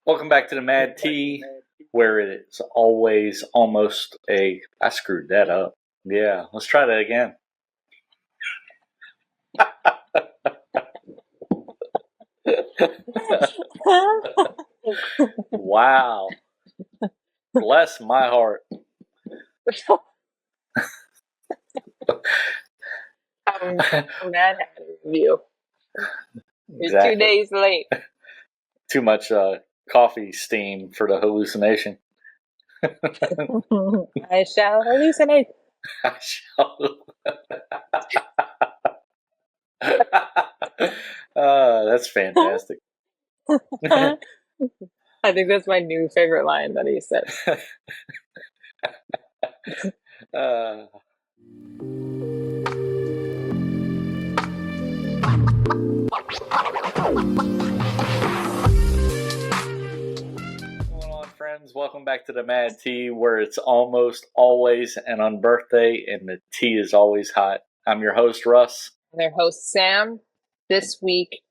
Welcome back to the Mad Tea, where it's always almost a. I screwed that up. Yeah, let's try that again. Wow. Bless my heart. I'm mad at you. You're Exactly. 2 days late. Too much coffee steam for the hallucination. I shall hallucinate. I shall. That's fantastic. I think that's my new favorite line that he said. What's going on, friends? Welcome back to the Mad Tea, where it's almost always an on birthday and the tea is always hot. I'm your host, Russ. Their host, Sam. This week,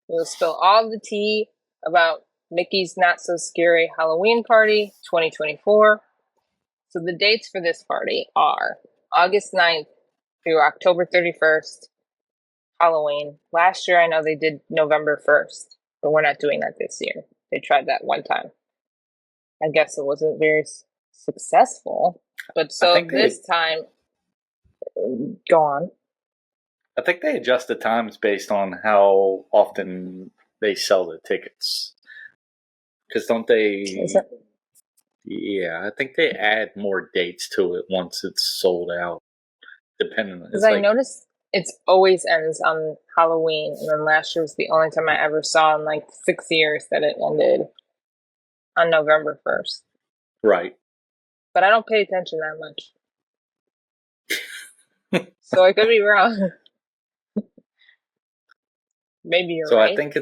we'll spill all the tea about Mickey's Not So Scary Halloween Party 2024. So the dates for this party are August 9th through October 31st, Halloween. Last year, I know they did November 1st, but we're not doing that this year. They tried that one time. I guess it wasn't very successful, but so this time, go on. I think they adjust the times based on how often they sell the tickets. Because don't they? Yeah, I think they add more dates to it once it's sold out. Depending, because I noticed it always ends on Halloween, and then last year was the only time I ever saw in like 6 years that it ended on November 1st. Right. But I don't pay attention that much. So I could be wrong. Maybe you're right. So I think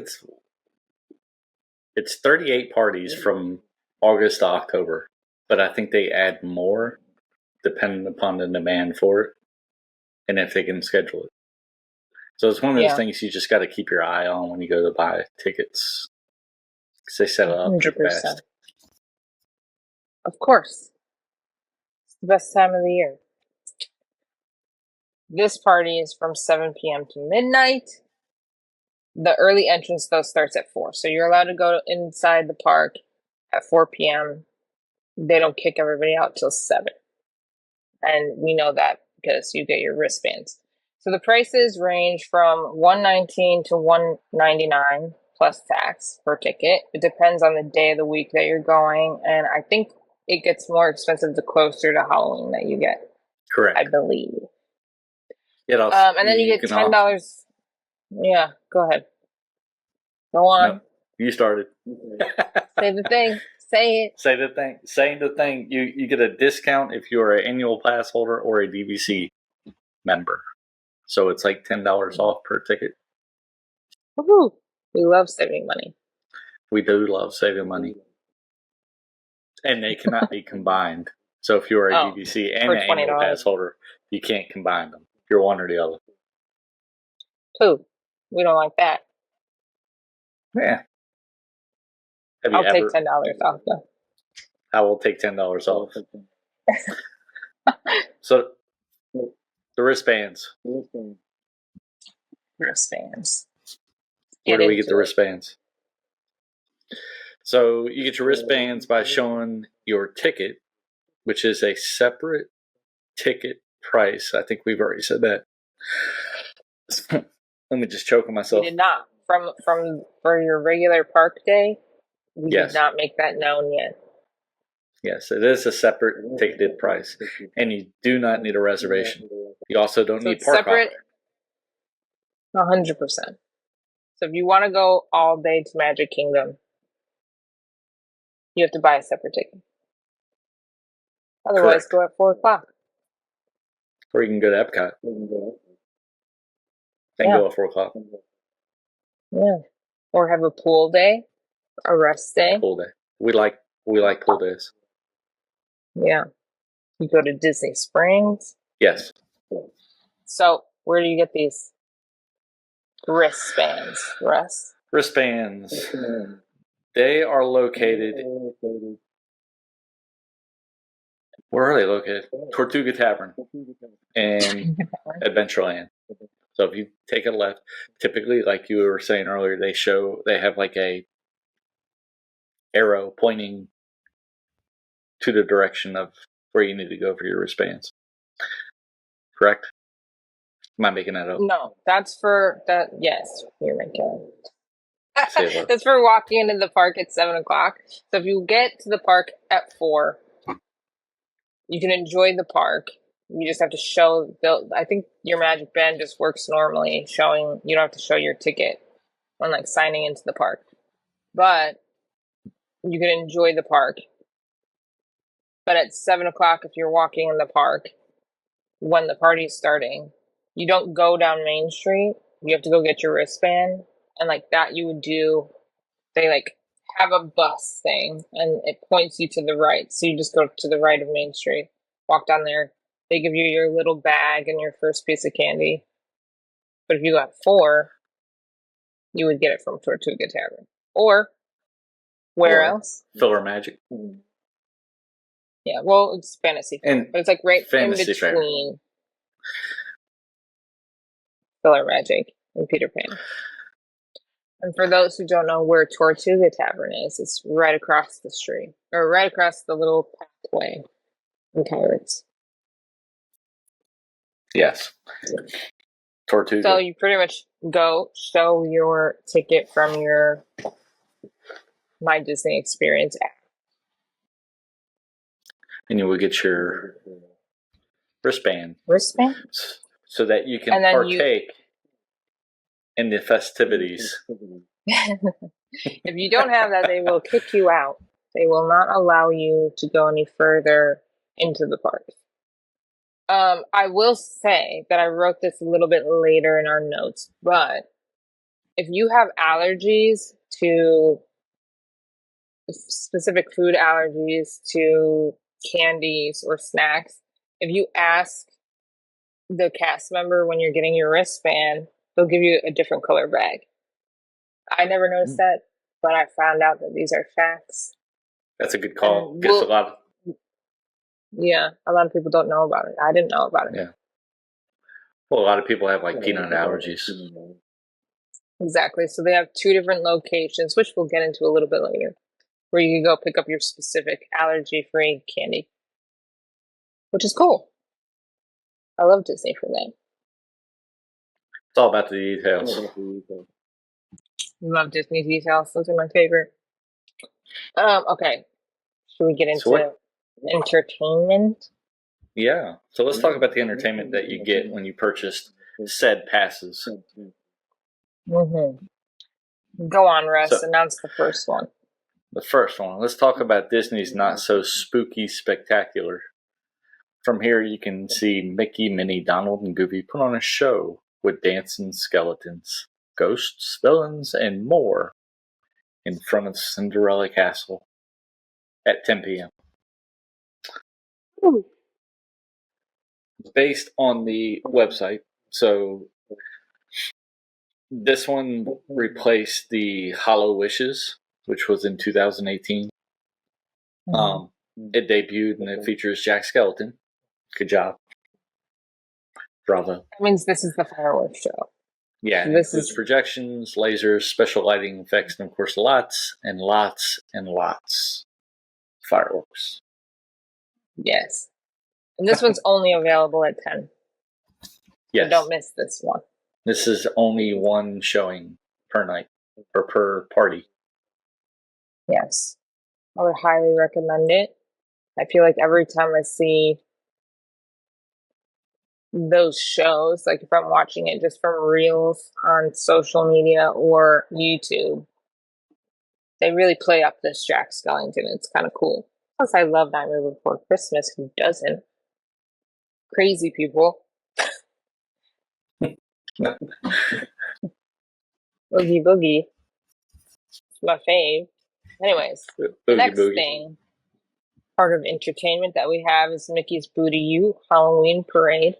it's 38 parties from August to October, but I think they add more depending upon the demand for it and if they can schedule it. So it's one of those things you just got to keep your eye on when you go to buy tickets, because they set it up 100%. Fast. Of course. It's the best time of the year. This party is from 7 p.m. to midnight. The early entrance, though, starts at 4. So you're allowed to go inside the park at 4 p.m. They don't kick everybody out till 7. And we know that because you get your wristbands. So the prices range from $119 to $199 plus tax per ticket. It depends on the day of the week that you're going. And I think it gets more expensive the closer to Halloween that you get. Correct. I believe. And then you get $10. Yeah, go ahead. Go on. No, you started. Say the thing. Say it. Say the thing. Saying the thing. You get a discount if you're an annual pass holder or a DVC member. So it's like $10 off per ticket. Woohoo! We love saving money. We do love saving money. And they cannot be combined. So if you're a DVC and an annual pass holder, you can't combine them. You're one or the other. Pooh. We don't like that. Yeah. I'll take $10 off, though. I will take $10 off. So, the wristbands. Wristbands. Where do we get the wristbands? So, you get your wristbands by showing your ticket, which is a separate ticket price. I think we've already said that. Let me just choke on myself. We did not. For your regular park day, we did not make that known yet. Yes, it is a separate ticketed price, and you do not need a reservation. You also don't need park hopper. 100%. So if you want to go all day to Magic Kingdom, you have to buy a separate ticket. Otherwise, go at 4 o'clock. Or you can go to Epcot. Then go at 4 o'clock. Yeah. Or have a pool day, a rest day. Pool day. We like pool days. Yeah. You go to Disney Springs. Yes. So where do you get these wristbands, Russ? Wristbands. They are located. Where are they located? Tortuga Tavern in Adventureland. So if you take a left, typically, like you were saying earlier, they have like a arrow pointing to the direction of where you need to go for your wristbands. Correct? Am I making that up? No, that's for that. Yes, you're making it. That's for walking into the park at 7 o'clock. So if you get to the park at 4, you can enjoy the park. You just have to show I think your magic band just works normally, showing you don't have to show your ticket when like signing into the park. But you can enjoy the park. But at 7 o'clock, if you're walking in the park when the party's starting, you don't go down Main Street. You have to go get your wristband, and like that you would do. They like have a bus thing, and it points you to the right. So you just go to the right of Main Street, walk down there. They give you your little bag and your first piece of candy. But if you got 4, you would get it from Tortuga Tavern. Or where else? Filler Magic. Yeah, well, it's Fantasy Fair, but it's like right in between Filler Magic and Peter Pan. And for those who don't know where Tortuga Tavern is, it's right across the street, or right across the little pathway in Pirates. Yes. Tortuga. So you pretty much go show your ticket from your My Disney Experience app. And you will get your wristband. Wristband? So that you can partake in the festivities. If you don't have that, they will kick you out. They will not allow you to go any further into the park. I will say that I wrote this a little bit later in our notes, but if you have allergies to specific food allergies to candies or snacks, if you ask the cast member when you're getting your wristband, they'll give you a different color bag. I never noticed that, but I found out that these are facts. That's a good call. Because a lot of people don't know about it. I didn't know about it. Yeah. Well, a lot of people have like peanut allergies. Exactly. So they have 2 different locations, which we'll get into a little bit later, where you can go pick up your specific allergy-free candy, which is cool. I love Disney for that. It's all about the details. Love Disney details. Those are my favorite. Okay. Should we get into entertainment? Yeah. So let's talk about the entertainment that you get when you purchased said passes. Mm-hmm. Go on, Russ. Announce the first one. The first one. Let's talk about Disney's Not So Spooky Spectacular. From here, you can see Mickey, Minnie, Donald, and Goofy put on a show with dancing skeletons, ghosts, villains, and more in front of Cinderella Castle at 10 p.m. Ooh. Based on the website, so this one replaced the Hollow Wishes, which was in 2018. It debuted and it features Jack Skellington. Good job. Bravo. That means this is the fireworks show. Yeah, so this includes projections, lasers, special lighting effects, and of course lots and lots and lots of fireworks. Yes. And this one's only available at 10. Yes. So don't miss this one. This is only one showing per night or per party. Yes. I would highly recommend it. I feel like every time I see those shows, like if I'm watching it just from reels on social media or YouTube, they really play up this Jack Skellington. It's kind of cool. Plus, I love Nightmare Before Christmas. Who doesn't? Crazy people. Boogie Boogie. It's my fave. Anyways, the next thing, part of entertainment that we have is Mickey's Booty You Halloween Parade.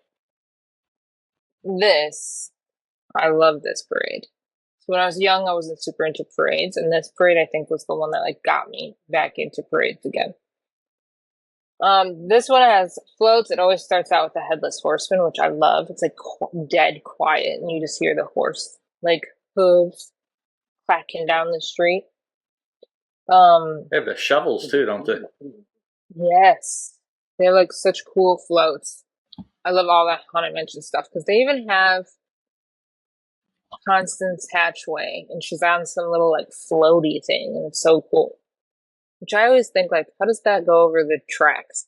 I love this parade. So when I was young, I wasn't super into parades, and this parade, I think, was the one that like got me back into parades again. This one has floats. It always starts out with the headless horseman, which I love. It's like dead quiet, and you just hear the horse like hooves clacking down the street. They have the shovels too, don't they? Yes, they have like such cool floats. I love all that Haunted Mansion stuff because they even have Constance Hatchway, and she's on some little like floaty thing, and it's so cool. Which I always think, like, how does that go over the tracks?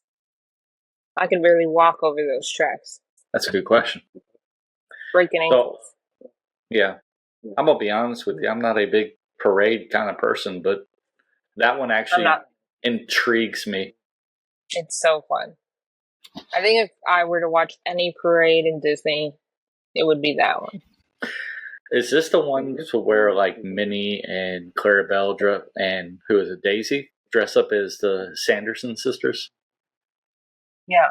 I can barely walk over those tracks. That's a good question. Breaking ankles. So, yeah. I'm going to be honest with you. I'm not a big parade kind of person, but that one actually intrigues me. It's so fun. I think if I were to watch any parade in Disney, it would be that one. Is this the one to where, like, Minnie and Clarabelle and who is it, Daisy, dress up as the Sanderson sisters? Yeah.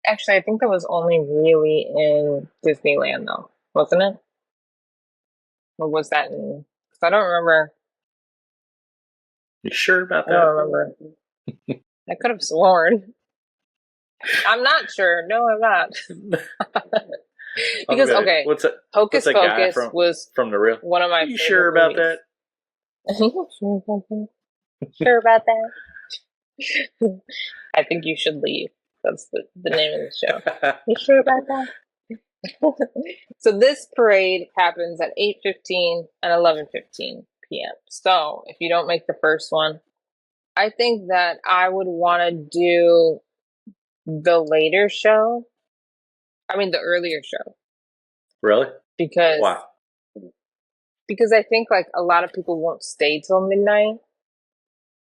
Actually, I think that was only really in Disneyland, though, wasn't it? Or was that in... Because I don't remember. You sure about that? I don't remember. I could have sworn. I'm not sure. No, I'm not. Because, okay, Hocus Pocus was from the real. One of my favorite. You sure about movies. That? Sure about that? I think you should leave. That's the name of the show. You sure about that? So this parade happens at 8:15 and 11:15 p.m. So if you don't make the first one, I think that I would want to do the later show. I mean, the earlier show. Really? Because wow. Because I think like a lot of people won't stay till midnight,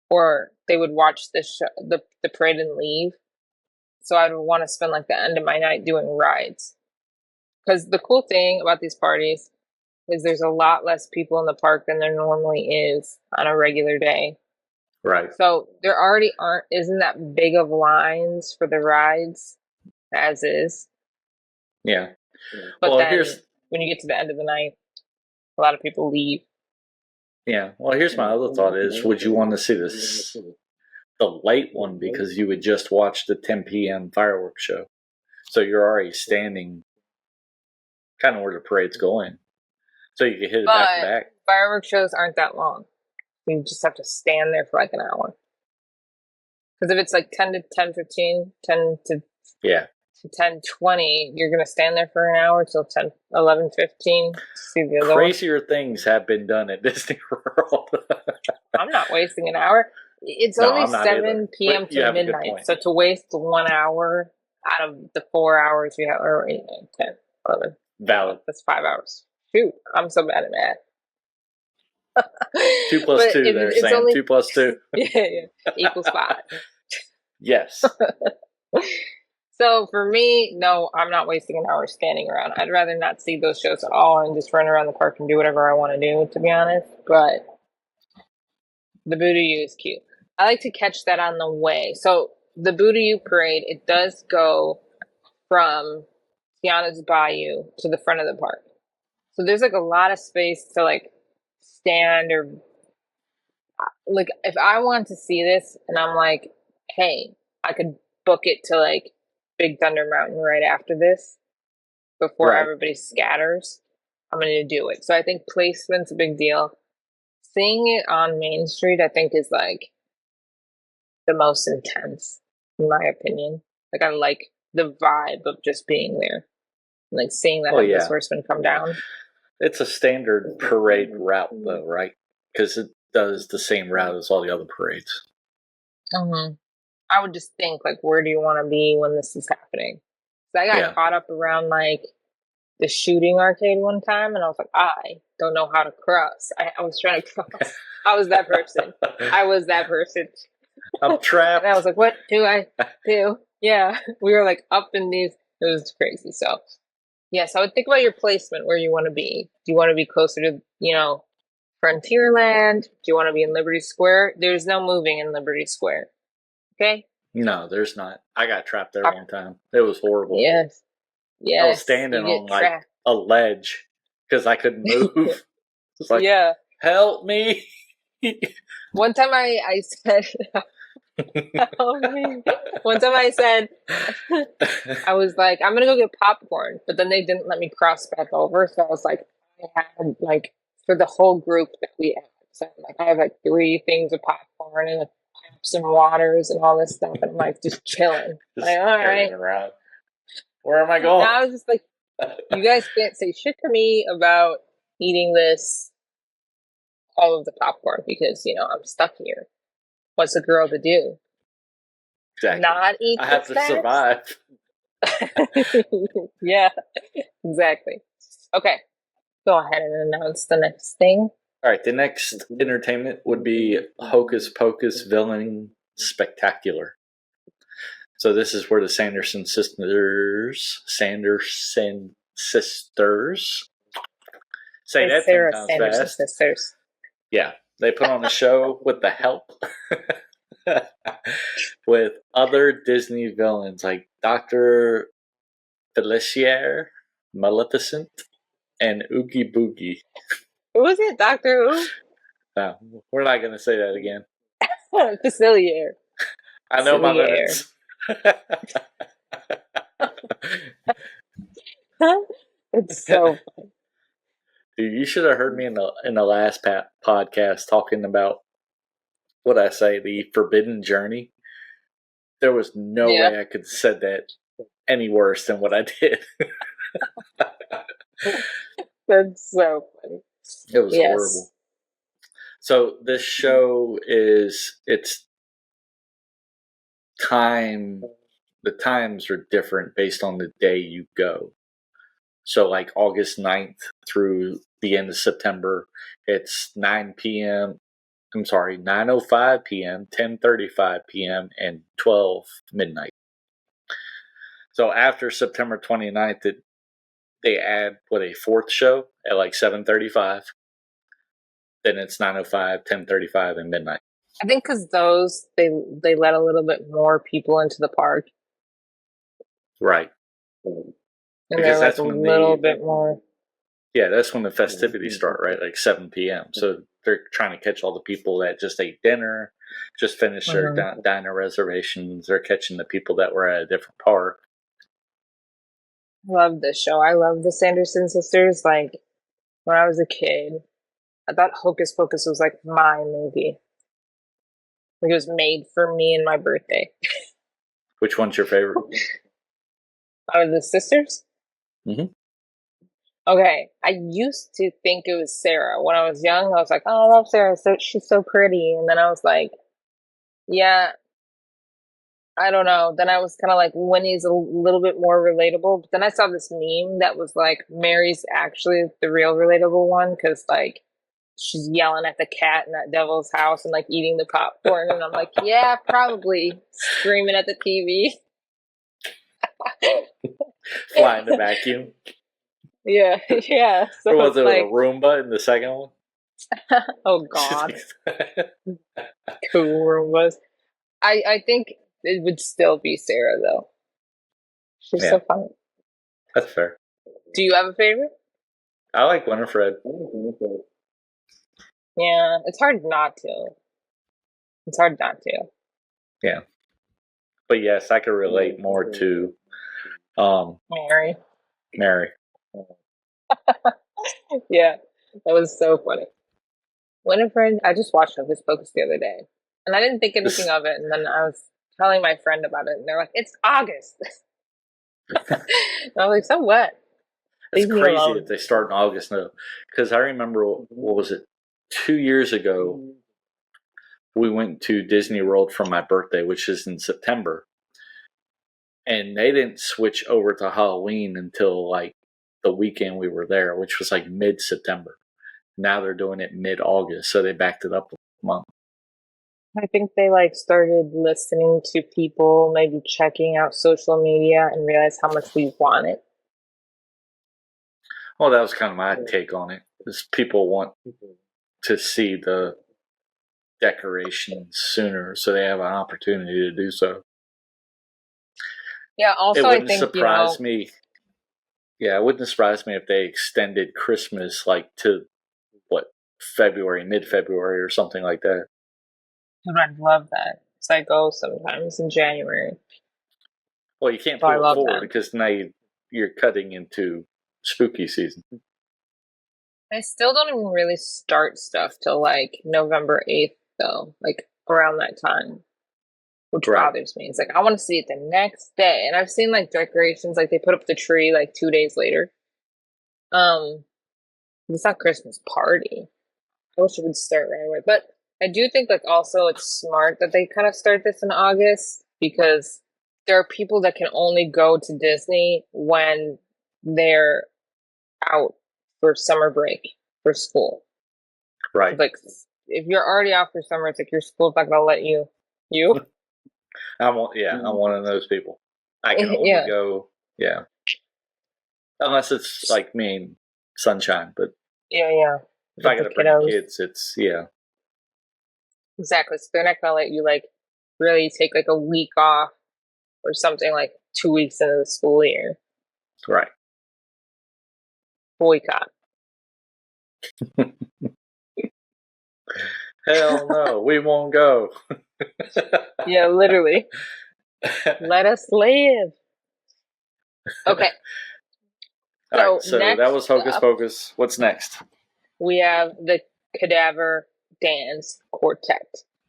or they would watch this show, the parade, and leave. So I would want to spend like the end of my night doing rides. Because the cool thing about these parties is there's a lot less people in the park than there normally is on a regular day. Right. So there already isn't that big of lines for the rides as is. Yeah. But then when you get to the end of the night, a lot of people leave. Yeah. Well, here's my other thought is, would you want to see the late one because you would just watch the 10 p.m. fireworks show? So you're already standing kind of where the parade's going. So you can hit it back to back. Fireworks shows aren't that long. You just have to stand there for like an hour. Because if it's like 10 to 10:15, 10 to 10:20, you're going to stand there for an hour till 11:15 to see the other Crazier things have been done at Disney World. I'm not wasting an hour. It's only 7 p.m. to midnight. So to waste 1 hour out of the 4 hours you have, or 8, 9, 10, 11. Valid. That's 5 hours. Shoot, I'm so bad at math. 2 plus 2 there, Sam. Only... 2 plus 2. yeah. Equals 5. Yes. So for me, no, I'm not wasting an hour standing around. I'd rather not see those shows at all and just run around the park and do whatever I want to do, to be honest. But the Boo-to-You is cute. I like to catch that on the way. So the Boo-to-You parade, it does go from Tiana's Bayou to the front of the park. So there's like a lot of space to like stand, or like if I want to see this and I'm like, hey, I could book it to like Big Thunder Mountain right after this before everybody scatters, I'm going to do it. So I think placement's a big deal. Seeing it on Main Street, I think, is like the most intense, in my opinion. Like I like the vibe of just being there, and like seeing that Headless Horseman come down. It's a standard parade route, though, right? Because it does the same route as all the other parades. Mm-hmm. I would just think, like, where do you want to be when this is happening? So I got caught up around, like, the shooting arcade one time, and I was like, I don't know how to cross. I was trying to cross. I was that person. I'm trapped. And I was like, what do I do? Yeah. We were, like, up in these. It was crazy. So, yes, I would think about your placement, where you want to be. Do you want to be closer to, Frontierland? Do you want to be in Liberty Square? There's no moving in Liberty Square. Okay? No, there's not. I got trapped there one time. It was horrible. Yes. I was standing on like a ledge because I couldn't move. It's like, yeah. help me. One time I said, help me. One time I said, I was like, I'm gonna go get popcorn, but then they didn't let me cross back over, so I was like, I had like for the whole group that we had, so like I have like 3 things of popcorn and some waters and all this stuff, and I'm like just chilling. Just like, all right. around. Where am I And going? I was just like, you guys can't say shit to me about eating this, all of the popcorn, because I'm stuck here. What's a girl to do? Exactly. Not eat I the have to survive. Yeah, exactly. Okay, go ahead and announce the next thing. All right, the next entertainment would be Hocus Pocus Villain Spectacular. So this is where the Sanderson sisters, say The that 10 Sarah times Sanderson fast. sisters. Yeah, they put on a show with the help with other Disney villains like Dr. Felicier, Maleficent, and Oogie Boogie. Who was it? Doctor who? No, we're not going to say that again. Facilier. I know my limits. It's so funny. Dude, you should have heard me in the last podcast talking about what I say, the Forbidden Journey. There was no way I could have said that any worse than what I did. That's so funny. It was horrible. So this show it's time. The times are different based on the day you go. So like August 9th through the end of September, it's 9 p.m. I'm sorry, 9:05 p.m., 10:35 p.m., and 12 midnight. So after September 29th, they add a 4th show at like 7:35. Then it's 9:05, 10:35, and midnight. I think because those they let a little bit more people into the park, right? And because they're like a little bit more. Yeah, that's when the festivities start, right? Like 7 p.m. So they're trying to catch all the people that just ate dinner, just finished their diner reservations. They're catching the people that were at a different park. Love this show. I love the Sanderson sisters. Like when I was a kid, I thought Hocus Pocus was like my movie. Like it was made for me and my birthday. Which one's your favorite? Out of the sisters? Mm-hmm. Okay, I used to think it was Sarah. When I was young, I was like, oh, I love Sarah. She's so pretty. And then I was like, yeah, I don't know. Then I was kind of like, Winnie's a little bit more relatable. But then I saw this meme that was like, Mary's actually the real relatable one because like she's yelling at the cat in that devil's house and like eating the popcorn. And I'm like, yeah, probably screaming at the TV. Flying the vacuum. Yeah. So or was it like, a Roomba in the second one? Oh, God. Cool Roombas. I think it would still be Sarah, though. She's so funny. That's fair. Do you have a favorite? I like Winifred. Yeah, it's hard not to. Yeah. But yes, I could relate more to Mary. Yeah, that was so funny. Winifred, I just watched Hocus Pocus the other day, and I didn't think anything of it, and then I was telling my friend about it, and they're like, it's August. And I was like, so what? It's crazy that they start in August now. Because I remember, what was it, 2 years ago, we went to Disney World for my birthday, which is in September. And they didn't switch over to Halloween until like the weekend we were there, which was like mid-September. Now they're doing it mid-August, so they backed it up a month. I think they like started listening to people, maybe checking out social media and realized how much we want it. Well, that was kind of my take on it. Is people want to see the decorations sooner, so they have an opportunity to do so. Yeah, also it wouldn't I think surprise me. Yeah, it wouldn't surprise me if they extended Christmas like to February, mid-February or something like that. I'd love that. So I go sometimes in January. Well, you can't So I pull it love forward that. because now you're cutting into spooky season. I still don't even really start stuff till like November 8th, though, like around that time, which Right. bothers me. It's like, I want to see it the next day. And I've seen like decorations, like they put up the tree like 2 days later. It's not Christmas party. I wish it would start right away. But I do think like also it's smart that they kind of start this in August because there are people that can only go to Disney when they're out for summer break for school. Right. Like if you're already out for summer, it's like your school's not gonna let you. I'm one of those people. I can only Yeah. go, unless it's like me and Sunshine. But Yeah. if I got to bring kids, it's Exactly. So they're not gonna let you like really take like a week off or something like 2 weeks into the school year. Right. Boycott. Hell no, we won't go. Yeah, literally. Let us live. Okay. All right, so that was Hocus Pocus. What's next? We have the Cadaver Dans Quartet.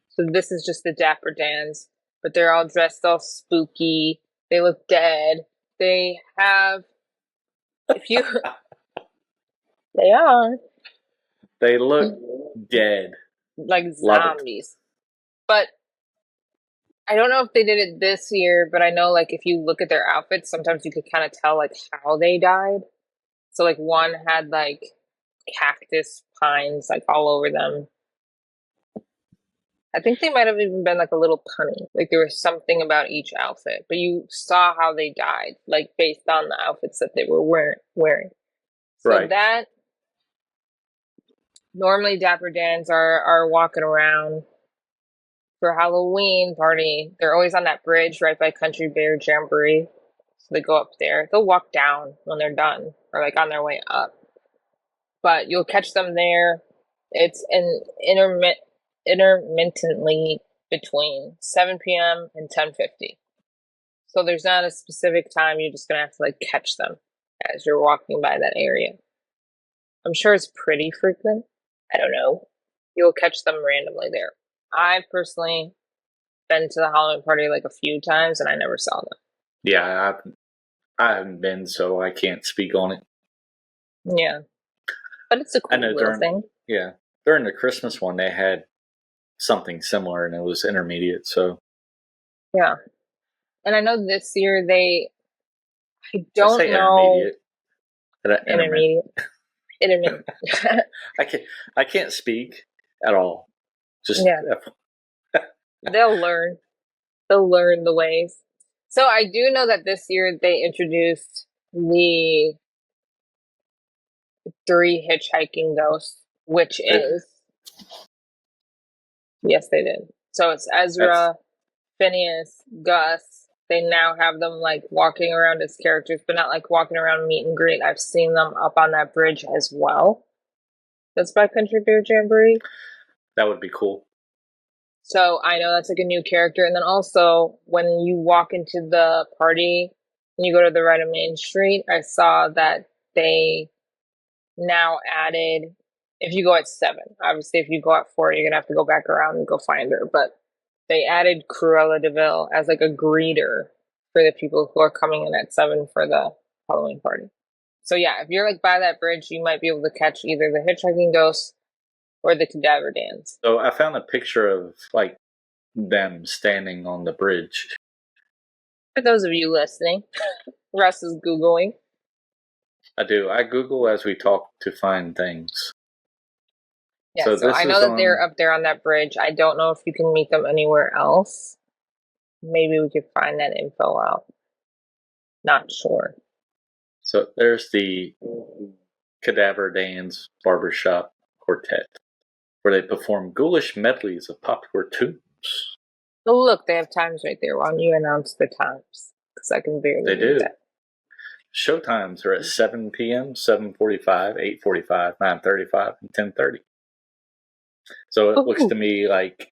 So this is just the Dapper Dans, but they're all dressed all spooky. They look dead. They have, if you, they are. They look dead. Like zombies. But I don't know if they did it this year, but I know like if you look at their outfits, sometimes you could kind of tell like how they died. So like one had like cactus pines like all over them. I think they might have even been like a little punny. Like there was something about each outfit, but you saw how they died, like based on the outfits that they were wearing. So right. That normally Dapper Dans are walking around for Halloween party. They're always on that bridge right by Country Bear Jamboree. So they go up there. They'll walk down when they're done or like on their way up. But you'll catch them there. It's an intermittently between 7 p.m. and 10:50. So there's not a specific time. You're just gonna have to like catch them as you're walking by that area. I'm sure it's pretty frequent. I don't know. You'll catch them randomly there. I've personally been to the Halloween party like a few times and I never saw them. Yeah, I haven't been, so I can't speak on it. Yeah. But it's a cool little thing. Yeah. During the Christmas one, they had something similar, and it was intermediate, so. Yeah. And I know this year I don't know. Intermediate. I can't speak at all. Just They'll learn. They'll learn the ways. So I do know that this year they introduced the 3 hitchhiking ghosts, which is yes, they did. So it's Ezra, Phineas, Gus. They now have them like walking around as characters, but not like walking around meet and greet. I've seen them up on that bridge as well. That's by Country Bear Jamboree. That would be cool. So I know that's like a new character. And then also when you walk into the party and you go to the right of Main Street, I saw that they now added, if you go at 7, obviously if you go at 4, you're going to have to go back around and go find her. But they added Cruella DeVille as like a greeter for the people who are coming in at 7 for the Halloween party. So yeah, if you're like by that bridge, you might be able to catch either the hitchhiking ghost or the Cadaver Dans. So I found a picture of like them standing on the bridge. For those of you listening, Russ is Googling. I do. I Google as we talk to find things. Yeah, so I know that they're up there on that bridge. I don't know if you can meet them anywhere else. Maybe we could find that info out. Not sure. So there's the Cadaver Dans Barbershop Quartet, where they perform ghoulish medleys of popular tunes. Oh, look, they have times right there. Why don't you announce the times? Because I can barely do that. Show times are at 7 p.m., 7:45, 8:45, 9:35, and 10:30. So it looks to me like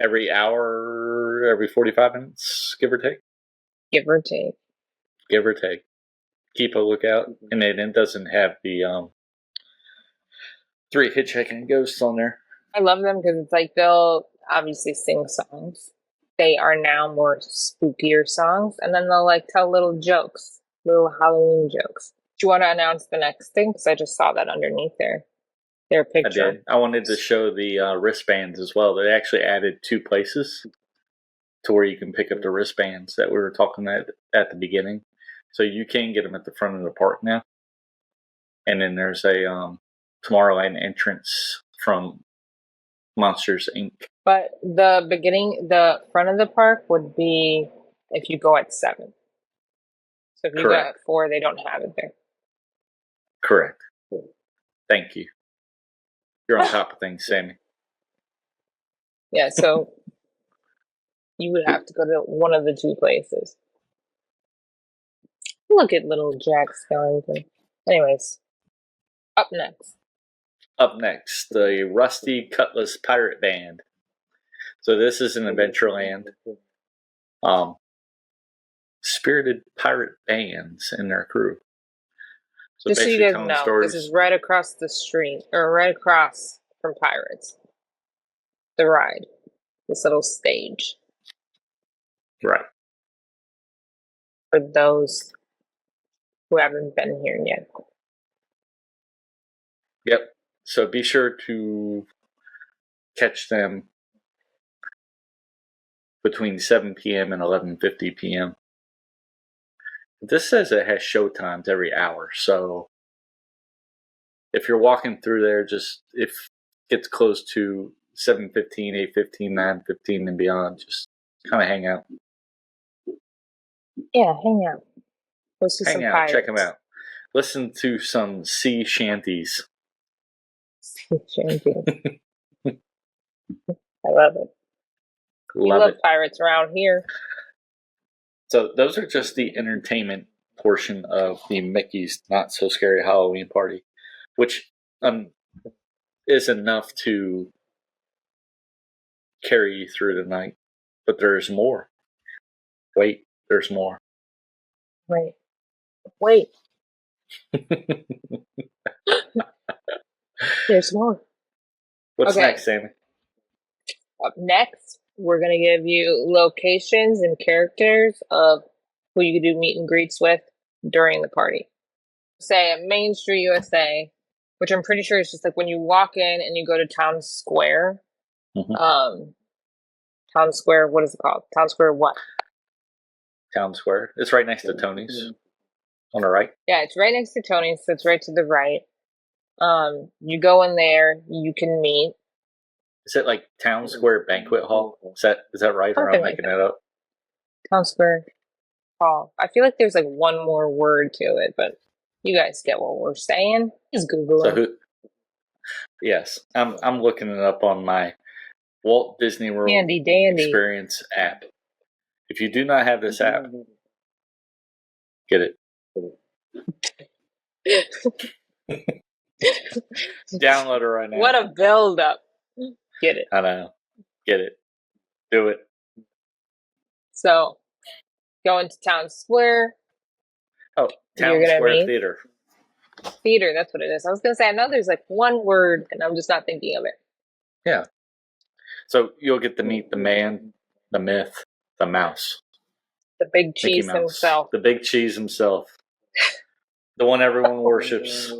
every hour, every 45 minutes, give or take. Give or take. Give or take. Keep a lookout. And it doesn't have the 3 hitchhiking ghosts on there. I love them because it's like they'll obviously sing songs. They are now more spookier songs, and then they'll like tell little jokes, little Halloween jokes. Do you want to announce the next thing? Because I just saw that underneath their picture. I did. I wanted to show the wristbands as well. They actually added 2 places to where you can pick up the wristbands that we were talking at the beginning. So you can get them at the front of the park now. And then there's a Tomorrowland entrance from Monsters Inc. But the front of the park would be if you go at 7. So if you Correct. go at 4, they don't have it there. Correct. Thank you. You're on top of things, Sammy. Yeah, so you would have to go to one of the 2 places. Look at little Jack Skellington. Anyways, up next. Up next, the Rusty Cutlass Pirate Band. So this is an Adventureland. Spirited pirate bands and their crew. So just so you guys know, this is right across the street, or right across from Pirates. The ride. This little stage. Right. For those who haven't been here yet. Yep. So be sure to catch them between 7 p.m. and 11:50 p.m. This says it has show times every hour, so if you're walking through there, just if it gets close to 7:15, 8:15, 9:15 and beyond, just kind of hang out. Yeah, hang out. Go see hang some out, pirates. check them out. Listen to some sea shanties. Sea shanties. I love it. We love pirates around here. So those are just the entertainment portion of the Mickey's Not So Scary Halloween Party, which is enough to carry you through the night. But there's more. Wait, there's more. Wait. There's more. What's next, Sammy? Up next, we're going to give you locations and characters of who you can do meet and greets with during the party. Say at Main Street, USA, which I'm pretty sure is just like when you walk in and you go to Town Square. Mm-hmm. Town Square, what is it called? Town Square what? Town Square. It's right next to Tony's. On the right? Yeah, it's right next to Tony's, so it's right to the right. You go in there, you can meet. Is it like Town Square Banquet Hall? Is that right, or am I making that up? Town Square Hall. I feel like there's like one more word to it, but you guys get what we're saying. Just Google it. Yes, I'm looking it up on my Walt Disney World Handy dandy Experience app. If you do not have this app, get it. Download it right now. What a build up. Get it. I know. Get it. Do it. So, go into Town Square. Oh, Town Square Theater. Theater, that's what it is. I was going to say, I know there's like one word, and I'm just not thinking of it. Yeah. So, you'll get to meet the man, the myth, the mouse. The big cheese himself. The big cheese himself. The one everyone worships.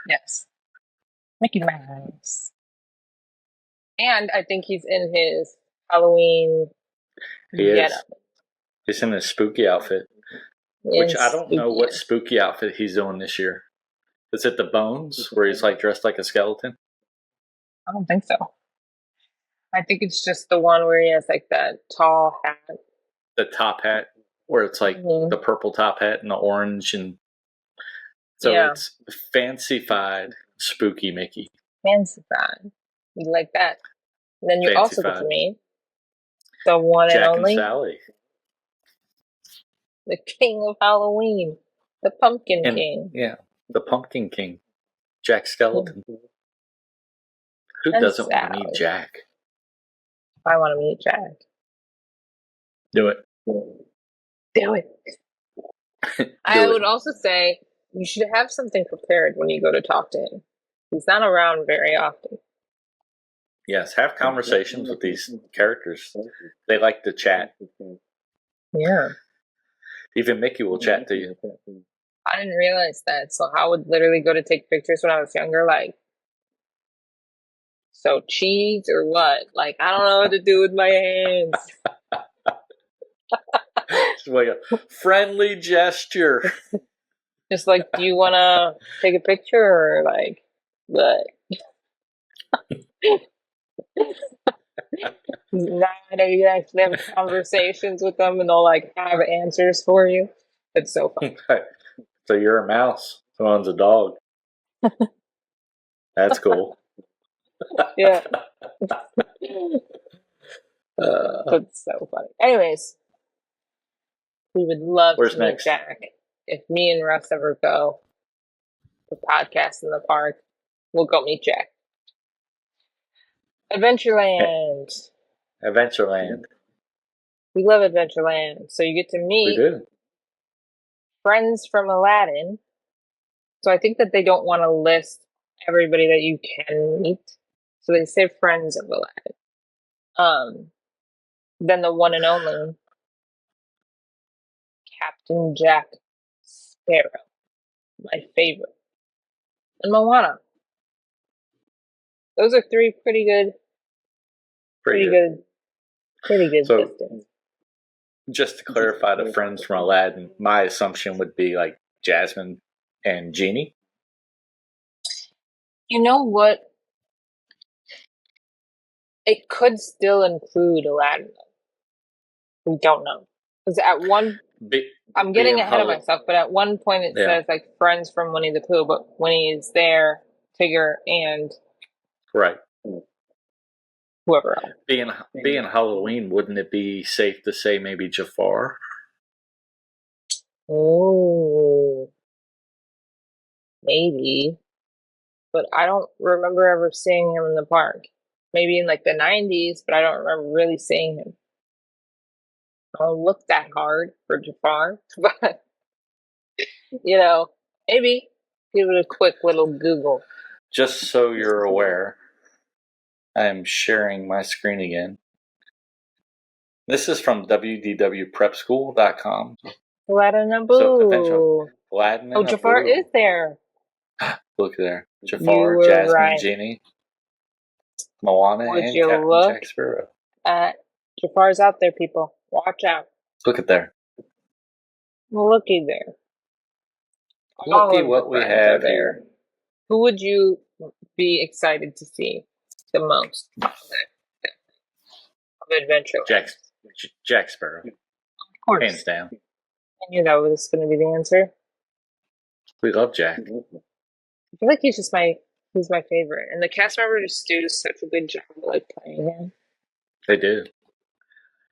Yes. Mickey Mouse. And I think he's in his Halloween getup. He's in his spooky outfit. Which I don't know what spooky outfit he's doing this year. Is it the Bones, where he's like dressed like a skeleton? I don't think so. I think it's just the one where he has like that tall hat. The top hat, where it's like the purple top hat and the orange, and so it's fancified spooky Mickey. Fancified. You like that. And then you also get to meet the one Jack and only and Sally. The King of Halloween. The Pumpkin King. Yeah, the Pumpkin King. Jack Skellington. Who doesn't want to meet Jack? I want to meet Jack. Do it. Do it. I would also say you should have something prepared when you go to talk to him. He's not around very often. Yes, have conversations with these characters. They like to chat. Yeah. Even Mickey will chat to you. I didn't realize that. So I would literally go to take pictures when I was younger, like, so cheese or what? Like, I don't know what to do with my hands. Just like a friendly gesture. Just like, do you want to take a picture or like, what? Now I know you actually have conversations with them and they'll like have answers for you. It's so fun. So you're a mouse. Someone's a dog. That's cool. Yeah. That's so funny. Anyways, we would love to meet Jack. If me and Russ ever go to podcast in the park, we'll go meet Jack. Adventureland. Adventureland. We love Adventureland. So you get to meet friends from Aladdin. So I think that they don't want to list everybody that you can meet. So they say friends of Aladdin. Then the one and only Captain Jack Sparrow, my favorite, and Moana. Those are three pretty good. So, distance. Just to clarify, the friends from Aladdin, my assumption would be like Jasmine and Genie. You know what? It could still include Aladdin. We don't know. Because at I'm getting ahead of myself, but at one point it says like friends from Winnie the Pooh, but Winnie is there, Tigger, and whoever else. Being Halloween, wouldn't it be safe to say maybe Jafar? Oh, maybe. But I don't remember ever seeing him in the park. Maybe in like the 90s, but I don't remember really seeing him. I don't look that hard for Jafar, but you know, maybe give it a quick little Google. Just so you're aware, I am sharing my screen again. This is from wdwprepschool.com. Aladdin and Boo. Aladdin and Jafar is there. Look there. Jafar, Jasmine, right. Genie, Moana, and Captain Jack Sparrow. Jafar's out there, people. Watch out. Look at there. Looky there. Looky what we have here. Who would you be excited to see the most of Adventureland? Jack Sparrow. Of course. Hands down. I knew that was going to be the answer. We love Jack. I feel like he's my favorite. And the cast members do such a good job of like playing him. They do.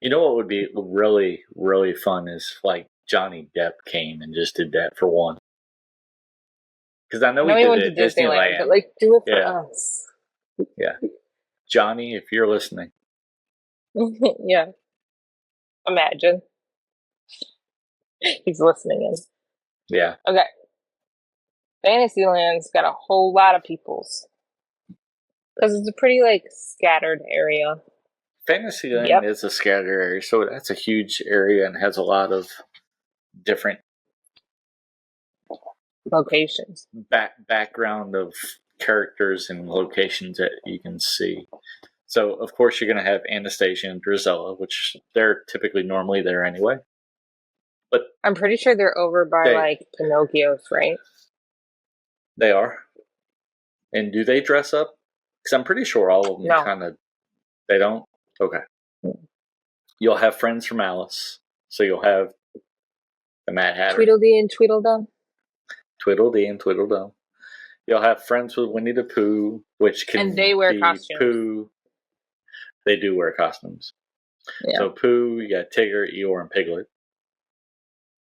You know what would be really, really fun is like Johnny Depp came and just did that for one. Because I know he did it at Disneyland. But like, do it for us. Yeah. Johnny, if you're listening. Yeah. Imagine. He's listening in. Yeah. Okay. Fantasyland's got a whole lot of peoples. Because it's a pretty, like, scattered area. Fantasyland is a scattered area, so that's a huge area and has a lot of different locations. Background of characters and locations that you can see. So, of course, you're going to have Anastasia and Drizella, which they're typically normally there anyway. But I'm pretty sure they're over by, like, Pinocchio's, right? They are. And do they dress up? Because I'm pretty sure all of them kind of... They don't? Okay. You'll have friends from Alice. So you'll have the Mad Hatter. Tweedledee and Tweedledum. Tweedledee and Tweedledum. You'll have friends with Winnie the Pooh, which can and they wear costumes. Pooh. They do wear costumes. Yeah. So Pooh, you got Tigger, Eeyore, and Piglet.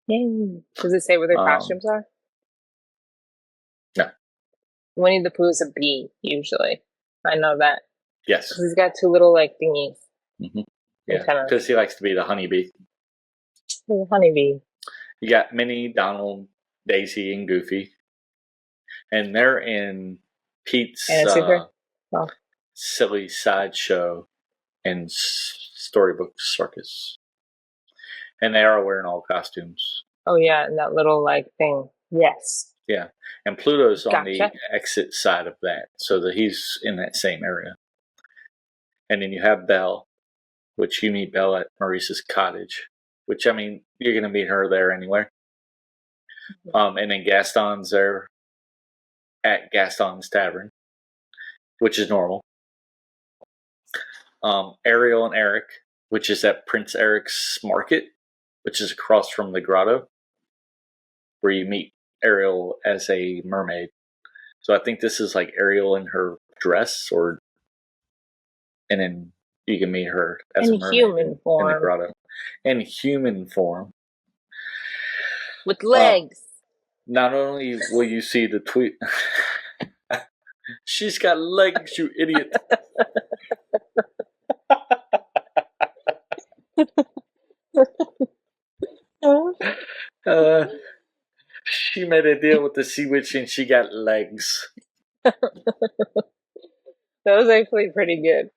Yay. Does it say where their costumes are? No. Winnie the Pooh is a bee, usually. I know that. Yes. Because he's got two little, like, thingies. Mm-hmm. Yeah, because he likes to be the honeybee. The honeybee. You got Minnie, Donald, Daisy, and Goofy. And they're in Pete's silly sideshow and storybook circus. And they are wearing all costumes. Oh, yeah, and that little, like, thing. Yes. Yeah. And Pluto's on the exit side of that, so that he's in that same area. And then you have Belle, which you meet Belle at Maurice's cottage, which, I mean, you're going to meet her there anyway. And then Gaston's there at Gaston's Tavern, which is normal. Ariel and Eric, which is at Prince Eric's Market, which is across from the grotto, where you meet Ariel as a mermaid. So I think this is like Ariel in her dress, and then you can meet her as a mermaid human form. In the grotto. In human form. With legs. Not only will you see the tweet... She's got legs, you idiot. She made a deal with the sea witch and she got legs. That was actually pretty good.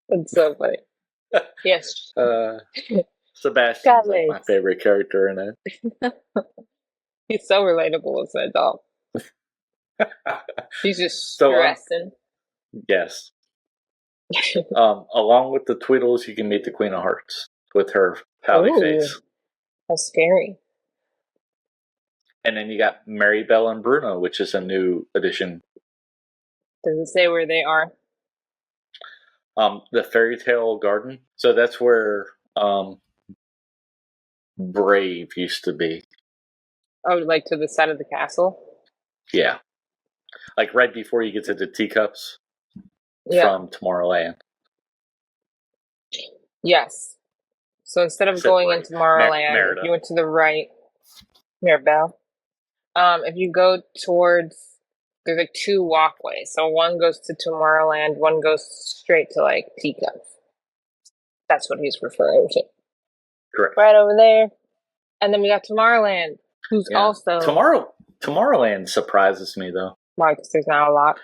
That's so funny. Yes. Sebastian's like my favorite character in it. He's so relatable as an adult. He's just stressing. Yes. Along with the Tweedles, you can meet the Queen of Hearts with her pouty face. How scary. And then you got Mary Belle and Bruno, which is a new addition. Does it say where they are? The Fairy Tale Garden. So that's where Brave used to be. Oh, like to the side of the castle? Yeah. Like right before you get to the teacups from Tomorrowland. Yes. So instead of going into Tomorrowland, if you went to the right, Mirabelle, if you go towards, there's like two walkways. So one goes to Tomorrowland, one goes straight to like teacups. That's what he's referring to. Correct. Right over there. And then we got Tomorrowland, who's also... Tomorrowland surprises me, though. Why? Because there's not a lot?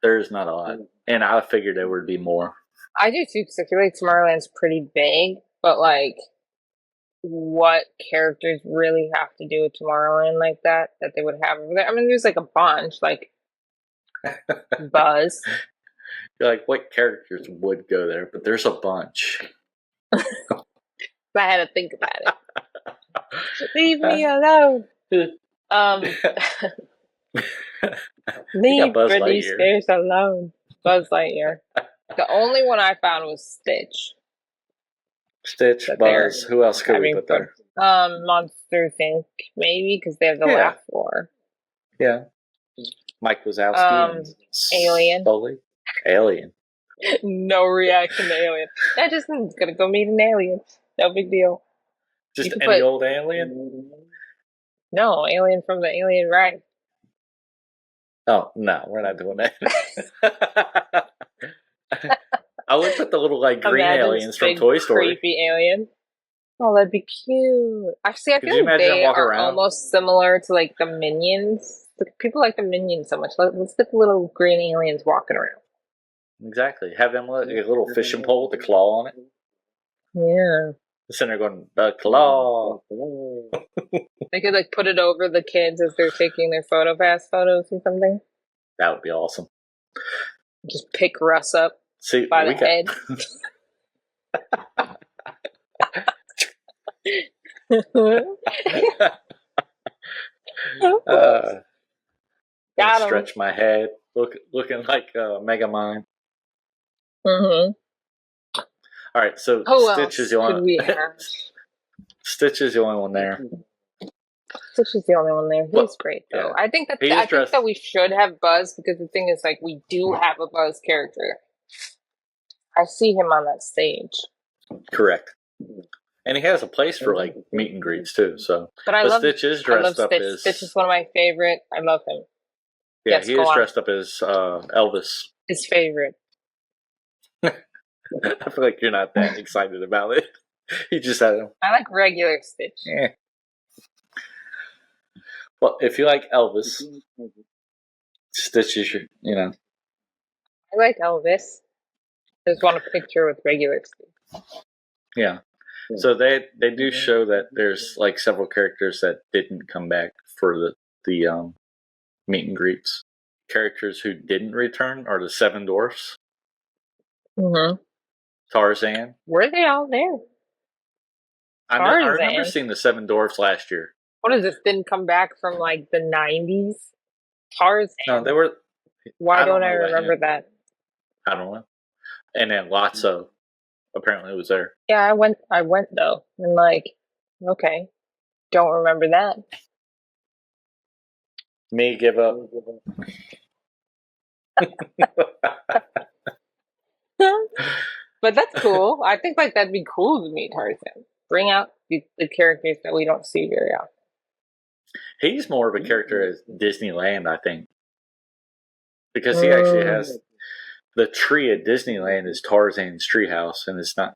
There's not a lot. And I figured there would be more. I do, too, because I feel like Tomorrowland's pretty big. But, like, what characters really have to do with Tomorrowland like that they would have over there? I mean, there's, like, a bunch. Like, Buzz. You're like, what characters would go there? But there's a bunch. I had to think about it. Leave me alone. Leave Britney Spears alone. Buzz Lightyear. The only one I found was Stitch. Stitch, Buzz. Who else could we put there? Monsters Inc. Maybe because they have the laugh floor. Yeah. Mike Wazowski. And Alien. Foley. Alien. No reaction to Alien. I just gonna go meet an alien. No big deal. Just any old alien? No, alien from the Alien ride. Oh, no, we're not doing that. I would put the little like green aliens from Toy Story. Creepy alien. Oh, that'd be cute. Actually, I feel like they are almost similar to like the Minions. People like the Minions so much. Let's get the little green aliens walking around. Exactly. Have them like a little fishing pole with a claw on it. Yeah. Sitting there going, the claw. They could like put it over the kids as they're taking their photos or something. That would be awesome. Just pick Russ up by the head. Stretch my head, looking like Megamind. Mm-hmm. All right, so Stitch is the only. Stitch is the only one there. Stitch is the only one there. He's great though. Yeah. I think that we should have Buzz because the thing is, like, we do have a Buzz character. I see him on that stage. Correct. And he has a place for like meet and greets too. So, but Stitch is dressed up as Stitch is one of my favorite. I love him. Yeah, he is dressed up as Elvis. His favorite. I feel like you're not that excited about it. You just had them. I like regular Stitch. Yeah. Well, if you like Elvis, Stitch is your. I like Elvis. I just want a picture with regular Stitch. Yeah. So they do show that there's like several characters that didn't come back for the meet and greets. Characters who didn't return are the Seven Dwarfs, Mm-hmm. Tarzan. Were they all there? I remember Tarzan? seeing the Seven Dwarfs last year. What is this? Didn't come back from like the 90s? Tarzan? No, they were. Why don't I remember that? I don't know. And then Lotso apparently was there. Yeah, I went though. And like, okay. Don't remember that. Me give up. But that's cool. I think like that'd be cool to meet Tarzan. Bring out the characters that we don't see very often. He's more of a character at Disneyland, I think. Because he actually has the tree at Disneyland is Tarzan's treehouse, and it's not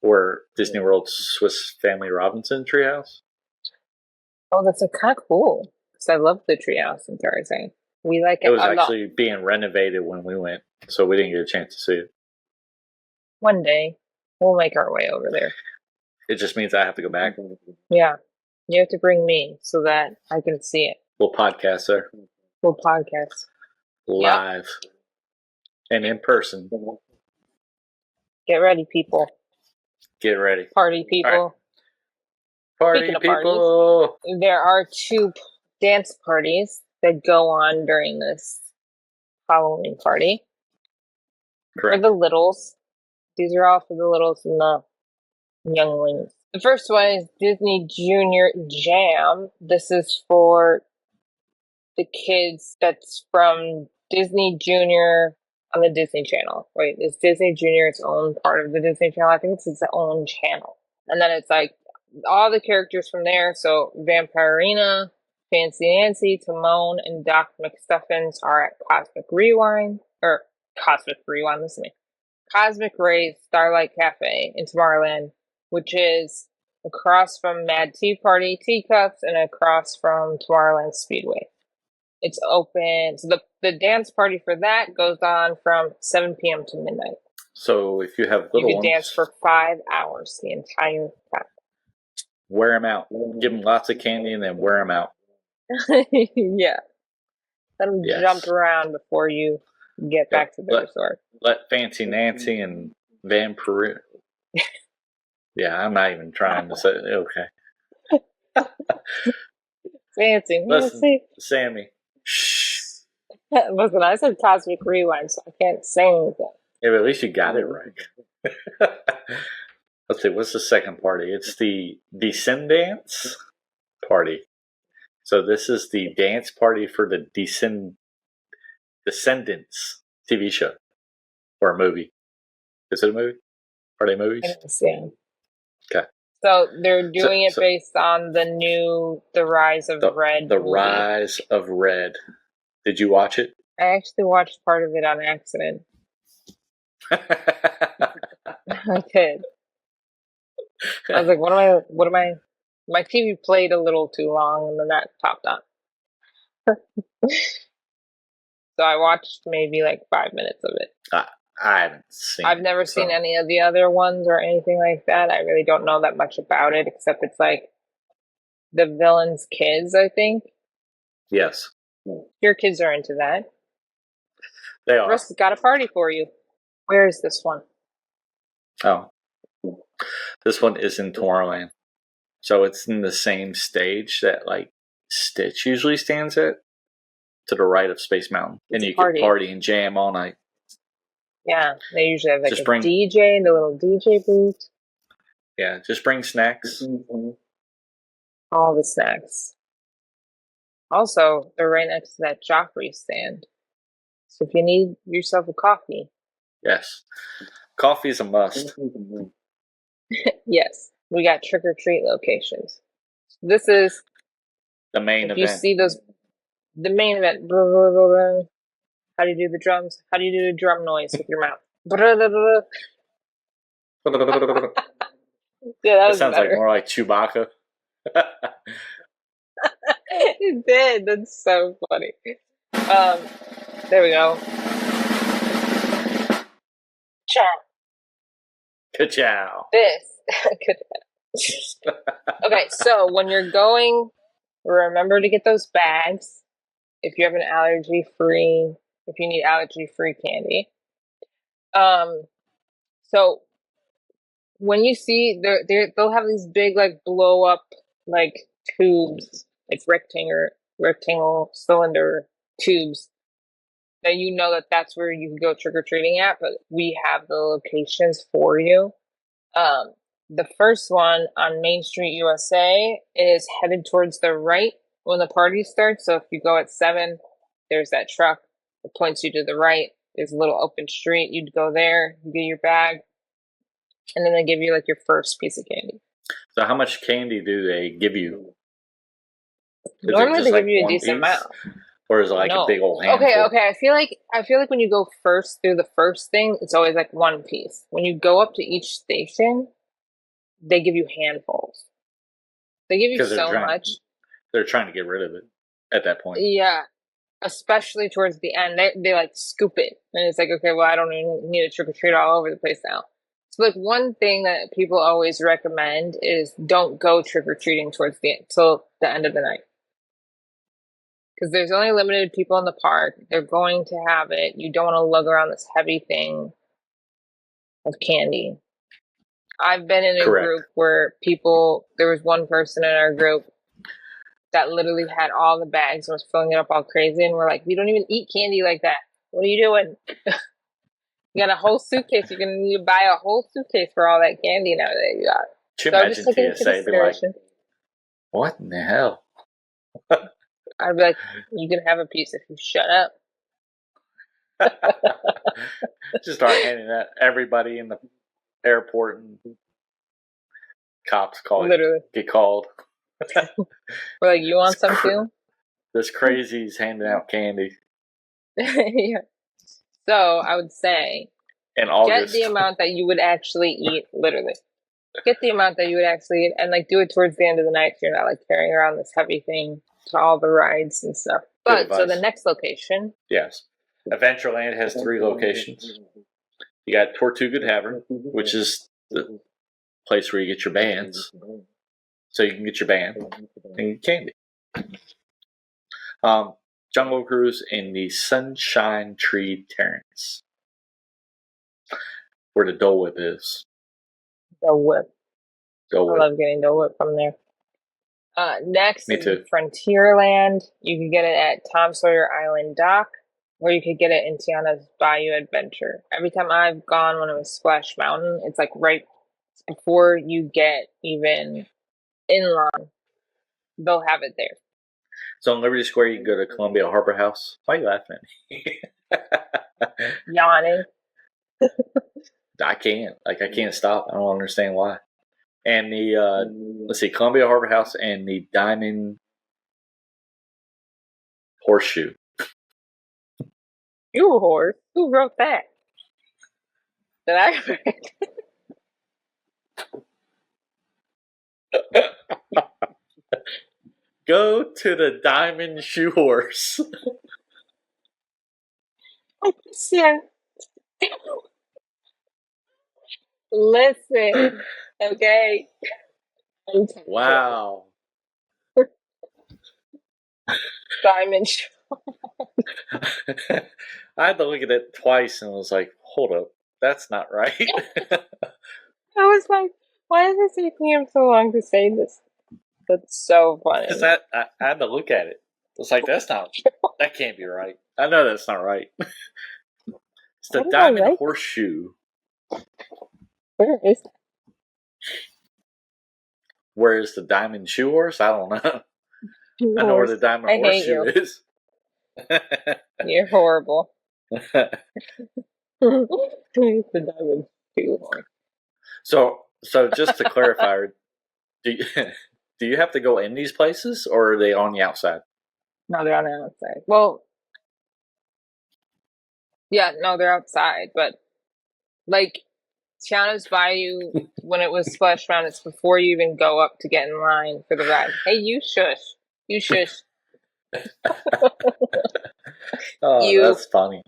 where Disney World's Swiss Family Robinson treehouse. Oh, that's kind of cool. Because I love the treehouse in Tarzan. We like it. It was actually being renovated when we went, so we didn't get a chance to see it. One day, we'll make our way over there. It just means I have to go back. Yeah. You have to bring me so that I can see it. We'll podcast there. We'll podcast. Live. Yep. And in person. Get ready, people. Get ready. Party people. Right. Party people. Parties, there are 2 dance parties that go on during this Halloween party. Correct. For the littles. These are all for the littles and the younglings. The first one is Disney Junior Jam. This is for the kids that's from Disney Junior on the Disney Channel. Wait, is Disney Junior its own part of the Disney Channel? I think it's its own channel. And then it's like all the characters from there. So Vampirina, Fancy Nancy, Timon, and Doc McStuffins are at Cosmic Rewind. Listen to me. Cosmic Rays Starlight Cafe in Tomorrowland, which is across from Mad Tea Party Teacups and across from Tomorrowland Speedway. It's open. So the dance party for that goes on from 7 p.m. to midnight. So if you have little ones, you can dance for 5 hours the entire time. Wear them out. Give them lots of candy and then wear them out. Yeah. Let them jump around before you get back to the resort. Let Fancy Nancy and Vampire. Yeah, I'm not even trying to say okay. Fancy Nancy. Listen, Sammy. Shh. Listen, I said Cosmic Rewind, so I can't say anything. Yeah, but at least you got it right. Let's see, what's the second party? It's the Descendants party. So this is the dance party for the Descendants TV show or a movie. Is it a movie? Are they movies? Yeah. Okay. So they're doing it based on the Rise of Red. The Rise of Red. Did you watch it? I actually watched part of it on accident. I did. I was like, what am I? My TV played a little too long and then that popped on. So I watched maybe like 5 minutes of it. I haven't seen I've never seen any of the other ones or anything like that. I really don't know that much about it, except it's like the villain's kids, I think. Yes. Your kids are into that. They are. Russ has got a party for you. Where is this one? Oh. This one is in Tomorrowland. So it's in the same stage that like Stitch usually stands at, to the right of Space Mountain. And you can party and jam all night. Yeah, they usually have like a DJ, the little DJ booth. Yeah, just bring snacks. All the snacks. Also, they're right next to that Joffrey stand. So if you need yourself a coffee. Yes. Coffee is a must. Yes. We got trick-or-treat locations. This is the main event. You see those, the main event. Blah, blah, blah, blah. How do you do the drums? How do you do the drum noise with your mouth? Blah, blah, blah. Yeah, that It was sounds better. like more like Chewbacca. It did. That's so funny. There we go. Ciao. Ka-chow. This. Okay, so when you're going, remember to get those bags. If you have an allergy-free, if you need allergy-free candy. So when you see they'll have these big like blow up like tubes, like rectangle cylinder tubes that you know that's where you can go trick or treating at, but we have the locations for you. Um, the first one on Main Street, USA, is headed towards the right when the party starts. So if you go at 7, there's that truck. It points you to the right. There's a little open street. You'd go there, you get your bag, and then they give you like your first piece of candy. So how much candy do they give you? Normally they give you a decent amount. Or is it like a big old handful? Okay. I feel like when you go first through the first thing, it's always like one piece. When you go up to each station, they give you handfuls. They give you so much. They're trying to get rid of it at that point. Yeah. Especially towards the end. They like scoop it. And it's like, okay, well, I don't even need to trick or treat all over the place now. So like one thing that people always recommend is don't go trick or treating towards the end till the end of the night. Because there's only limited people in the park. They're going to have it. You don't want to lug around this heavy thing of candy. I've been in a group where there was one person in our group that literally had all the bags and was filling it up all crazy. And we're like, we don't even eat candy like that. What are you doing? You got a whole suitcase. You're going to need to buy a whole suitcase for all that candy now that you got. Should you imagine TSA be like, what in the hell? I'd be like, you can have a piece if you shut up. Just start handing that everybody in the airport and cops get called. We're like, you want some too? This crazy's handing out candy. Yeah. So I would say in August, get the amount that you would actually eat, literally. Get the amount that you would actually eat and like do it towards the end of the night so you're not like carrying around this heavy thing to all the rides and stuff. But so the next location. Yes. Adventureland has 3 locations. You got Tortuga Tavern, which is the place where you get your bands. So you can get your band and candy. Jungle Cruise in the Sunshine Tree Terrace, where the Dole Whip is. Dole Whip. I love getting Dole Whip from there. Next is Frontierland. You can get it at Tom Sawyer Island Dock, or you could get it in Tiana's Bayou Adventure. Every time I've gone when it was Splash Mountain, it's like right before you get even inland, they'll have it there. So in Liberty Square, you can go to Columbia Harbor House. Why are you laughing at me? Yawning. I can't stop. I don't understand why. And the Columbia Harbor House and the Diamond Horseshoe. You a horse? Who wrote that? Did I Go to the Diamond Shoe Horse. Yeah. Listen, okay. Wow. Diamond Shoe. I had to look at it twice and was like, hold up, that's not right. I was like, why is it taking him so long to say this? That's so funny. Because I had to look at it. It's like, that can't be right. I know that's not right. It's the Diamond Horseshoe. Where is that? Where is the Diamond Shoe Horse? I don't know. I know where the Diamond Horseshoe is. You're horrible. The Diamond Shoe Horse. So just to clarify, do you have to go in these places, or are they on the outside? No, they're on the outside. Well, yeah, no, they're outside, but like Tiana's by you when it was Splash Mountain. It's before you even go up to get in line for the ride. Hey, you shush. You shush. Oh, You. that's funny.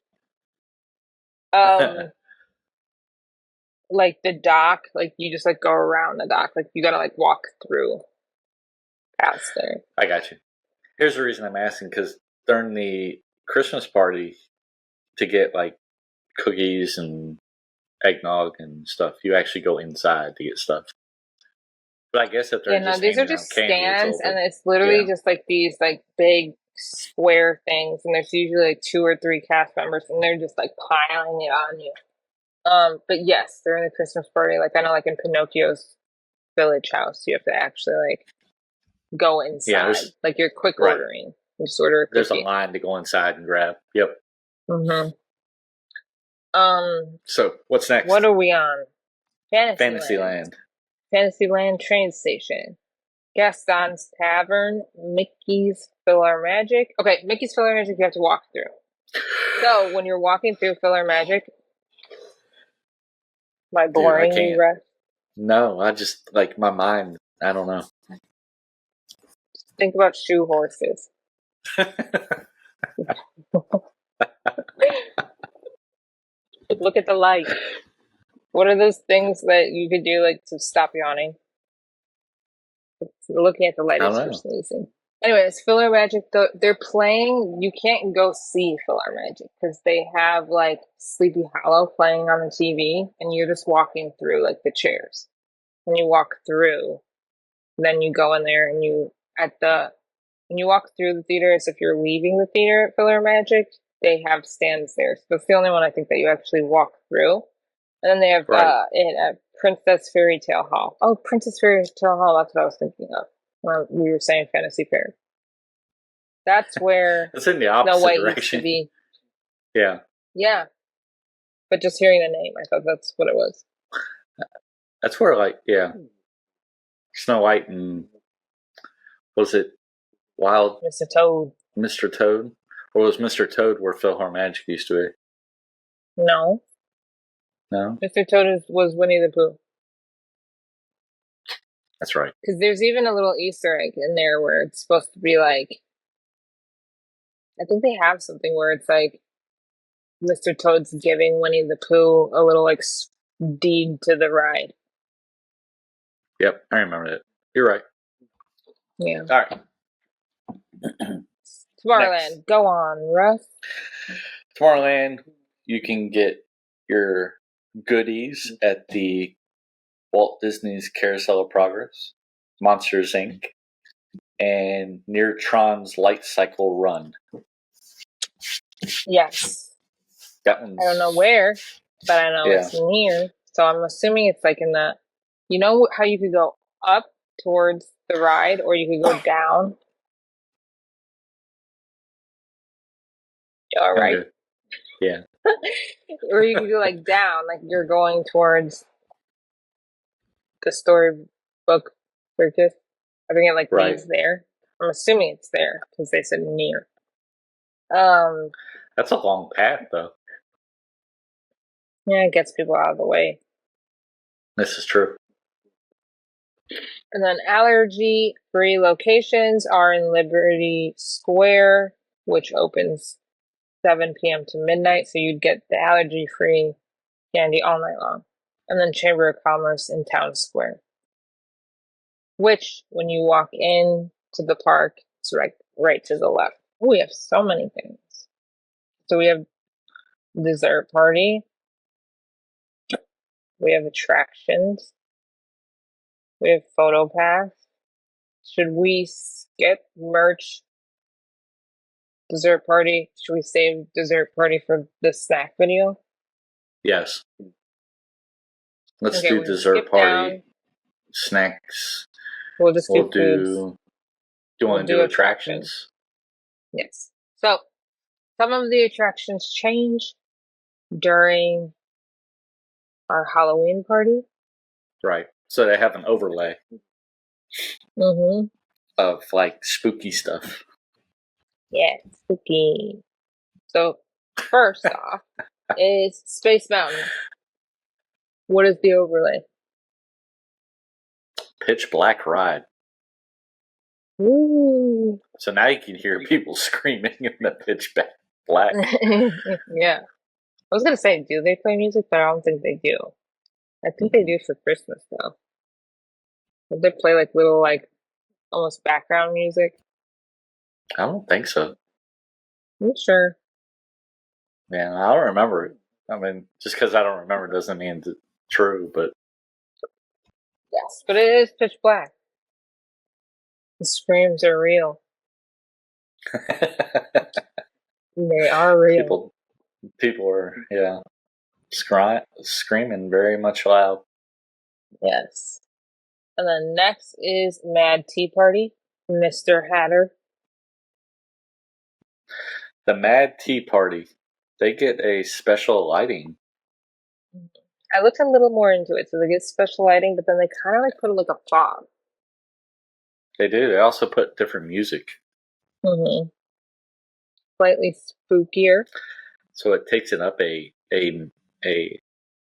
Like the dock, like you just like go around the dock. Like you gotta like walk through past there. I got you. Here's the reason I'm asking, because during the Christmas party, to get like cookies and eggnog and stuff, you actually go inside to get stuff. But I guess if they're No, just these are handing out just candy, it's stands, over. and it's literally Yeah. just like these like big square things, and there's usually like 2 or 3 cast members, and they're just like piling it on you. But yes, during the Christmas party, like I know, like in Pinocchio's village house, you have to actually like go inside, like you're quick right. ordering. You just order a cookie. There's a line to go inside and grab. Yep. Mm-hmm. So what's next? What are we on? Fantasyland. Fantasyland train station. Gaston's Tavern. Mickey's PhilharMagic. Okay, Mickey's PhilharMagic you have to walk through. So when you're walking through PhilharMagic, am I boring you, Russ? No, I just like my mind. I don't know. Just think about shoe horses. Look at the light. What are those things that you could do like to stop yawning? Looking at the light is for sneezing. Anyways, PhilharMagic, they're playing. You can't go see PhilharMagic because they have like Sleepy Hollow playing on the TV, and you're just walking through like the chairs. And you walk through, then you go in there, and when you walk through the theater as if you're leaving the theater at PhilharMagic, they have stands there. So that's the only one I think that you actually walk through. And then they have it at Princess Fairy Tale Hall. Oh, Princess Fairy Tale Hall, that's what I was thinking of when we were saying Fantasy Fair. That's where it's in the opposite direction. Used to be. Yeah. Yeah. But just hearing the name, I thought that's what it was. That's where, like, yeah. Snow White and, was it Wild? Mr. Toad. Mr. Toad? Or was Mr. Toad where PhilharMagic used to be? No. No? Mr. Toad was Winnie the Pooh. That's right. Because there's even a little Easter egg in there where it's supposed to be like, I think they have something where it's like Mr. Toad's giving Winnie the Pooh a little like deed to the ride. Yep, I remember that. You're right. Yeah. All right. Tomorrowland. Go on, Russ. Tomorrowland, you can get your goodies at the Walt Disney's Carousel of Progress, Monsters Inc., and near Tron's Light Cycle Run. Yes. That one's, I don't know where, but I know it's near. So I'm assuming it's like in the, you know how you could go up towards the ride or you could go down? All right. Okay. Yeah. Or you could go like down, like you're going towards the storybook circus. I think it like leads there. I'm assuming it's there because they said near. That's a long path, though. Yeah, it gets people out of the way. This is true. And then allergy-free locations are in Liberty Square, which opens 7 p.m. to midnight, so you'd get the allergy-free candy all night long. And then Chamber of Commerce in Town Square, which, when you walk in to the park, it's right to the left. Oh, we have so many things. So we have dessert party. We have attractions. We have photo pass. Should we skip merch dessert party? Should we save dessert party for the snack video? Yes. Let's do dessert party, down. snacks. We'll just do foods. Do you want to do attractions? Yes. So, some of the attractions change during our Halloween party. Right. So they have an overlay of like spooky stuff. Yeah, spooky. So, first off is Space Mountain. What is the overlay? Pitch black ride. Ooh. So now you can hear people screaming in the pitch black. Yeah. I was gonna say, do they play music? But I don't think they do. I think they do for Christmas though. Would they play like little like almost background music? I don't think so. I'm sure. Yeah, I don't remember it. I mean, just because I don't remember doesn't mean it's true, but Yes, but it is pitch black. The screams are real. They are real. people are screaming very much loud. Yes. And then next is Mad Tea Party, Mr. Hatter. The Mad Tea Party, they get a special lighting. I looked a little more into it, so they get special lighting, but then they kind of like put like a fog. They do. They also put different music. Mm-hmm. Slightly spookier. So it takes it up a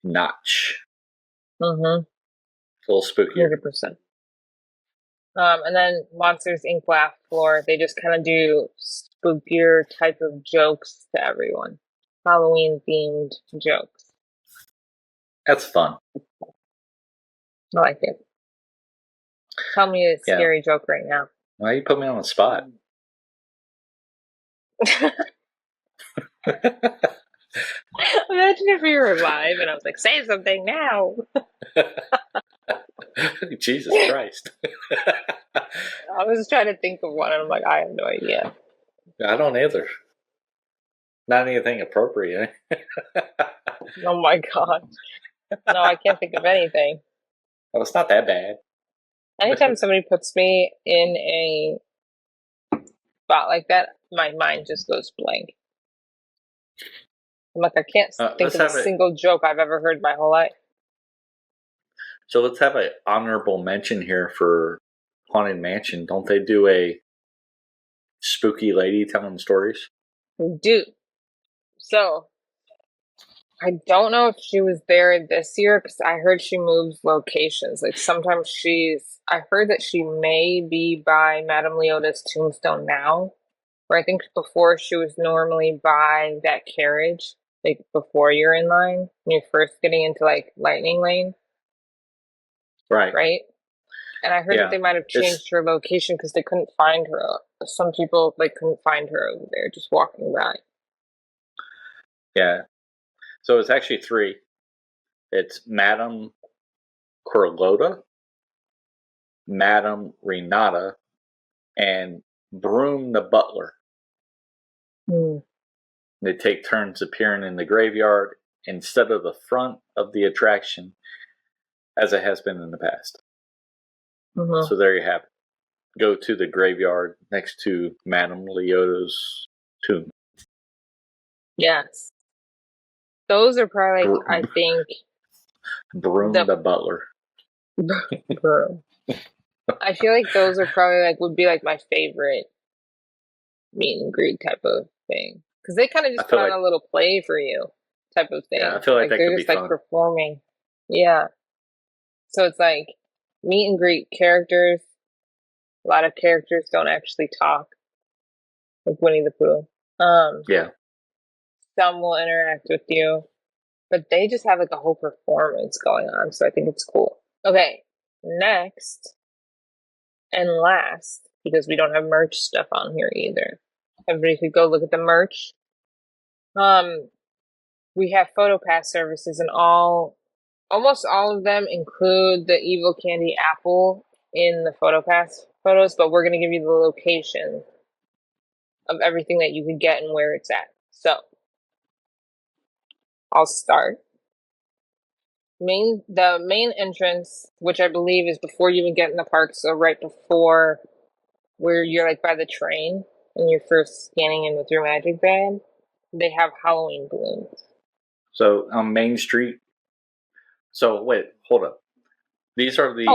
notch. Mm-hmm. It's a little spookier. 100%. And then Monsters Inc. Laugh Floor, they just kind of do spookier type of jokes to everyone. Halloween themed jokes. That's fun. I like it. Tell me a scary joke right now. Why you put me on the spot? Imagine if we were live and I was like, say something now. Jesus Christ. I was trying to think of one and I'm like, I have no idea. I don't either. Not anything appropriate. Oh my god. No, I can't think of anything. Well, it's not that bad. Anytime somebody puts me in a spot like that, my mind just goes blank. I'm like, I can't think of a single joke I've ever heard my whole life. So let's have an honorable mention here for Haunted Mansion. Don't they do a spooky lady telling stories? We do. So, I don't know if she was there this year because I heard she moves locations. Like sometimes I heard that she may be by Madame Leota's tombstone now. Where I think before she was normally by that carriage, like before you're in line, when you're first getting into like Lightning Lane. Right. Right? And I heard that they might have changed her location because they couldn't find her. Some people couldn't find her over there just walking by. Yeah. So it's actually 3. It's Madame Carlotta, Madame Renata, and Broom the Butler. They take turns appearing in the graveyard instead of the front of the attraction, as it has been in the past. Mm-hmm. So there you have it. Go to the graveyard next to Madame Leota's tomb. Yes. Those are probably, I think... Broom the Butler. Broom. I feel like those are probably would be my favorite meet and greet type of thing. Because they kind of just put on a little play for you type of thing. Yeah, I feel like that they're could just be fun. Performing. Yeah. So it's meet and greet characters. A lot of characters don't actually talk. Like Winnie the Pooh. Yeah. Some will interact with you. But they just have a whole performance going on. So I think it's cool. Okay. Next and last, because we don't have merch stuff on here either. Everybody could go look at the merch. We have PhotoPass services, and almost all of them include the Evil Candy apple in the PhotoPass photos, but we're going to give you the location of everything that you can get and where it's at. So, I'll start. The main entrance, which I believe is before you even get in the park, so right before where you're by the train and you're first scanning in with your magic band, they have Halloween balloons. So on Main Street. So wait, hold up. These are the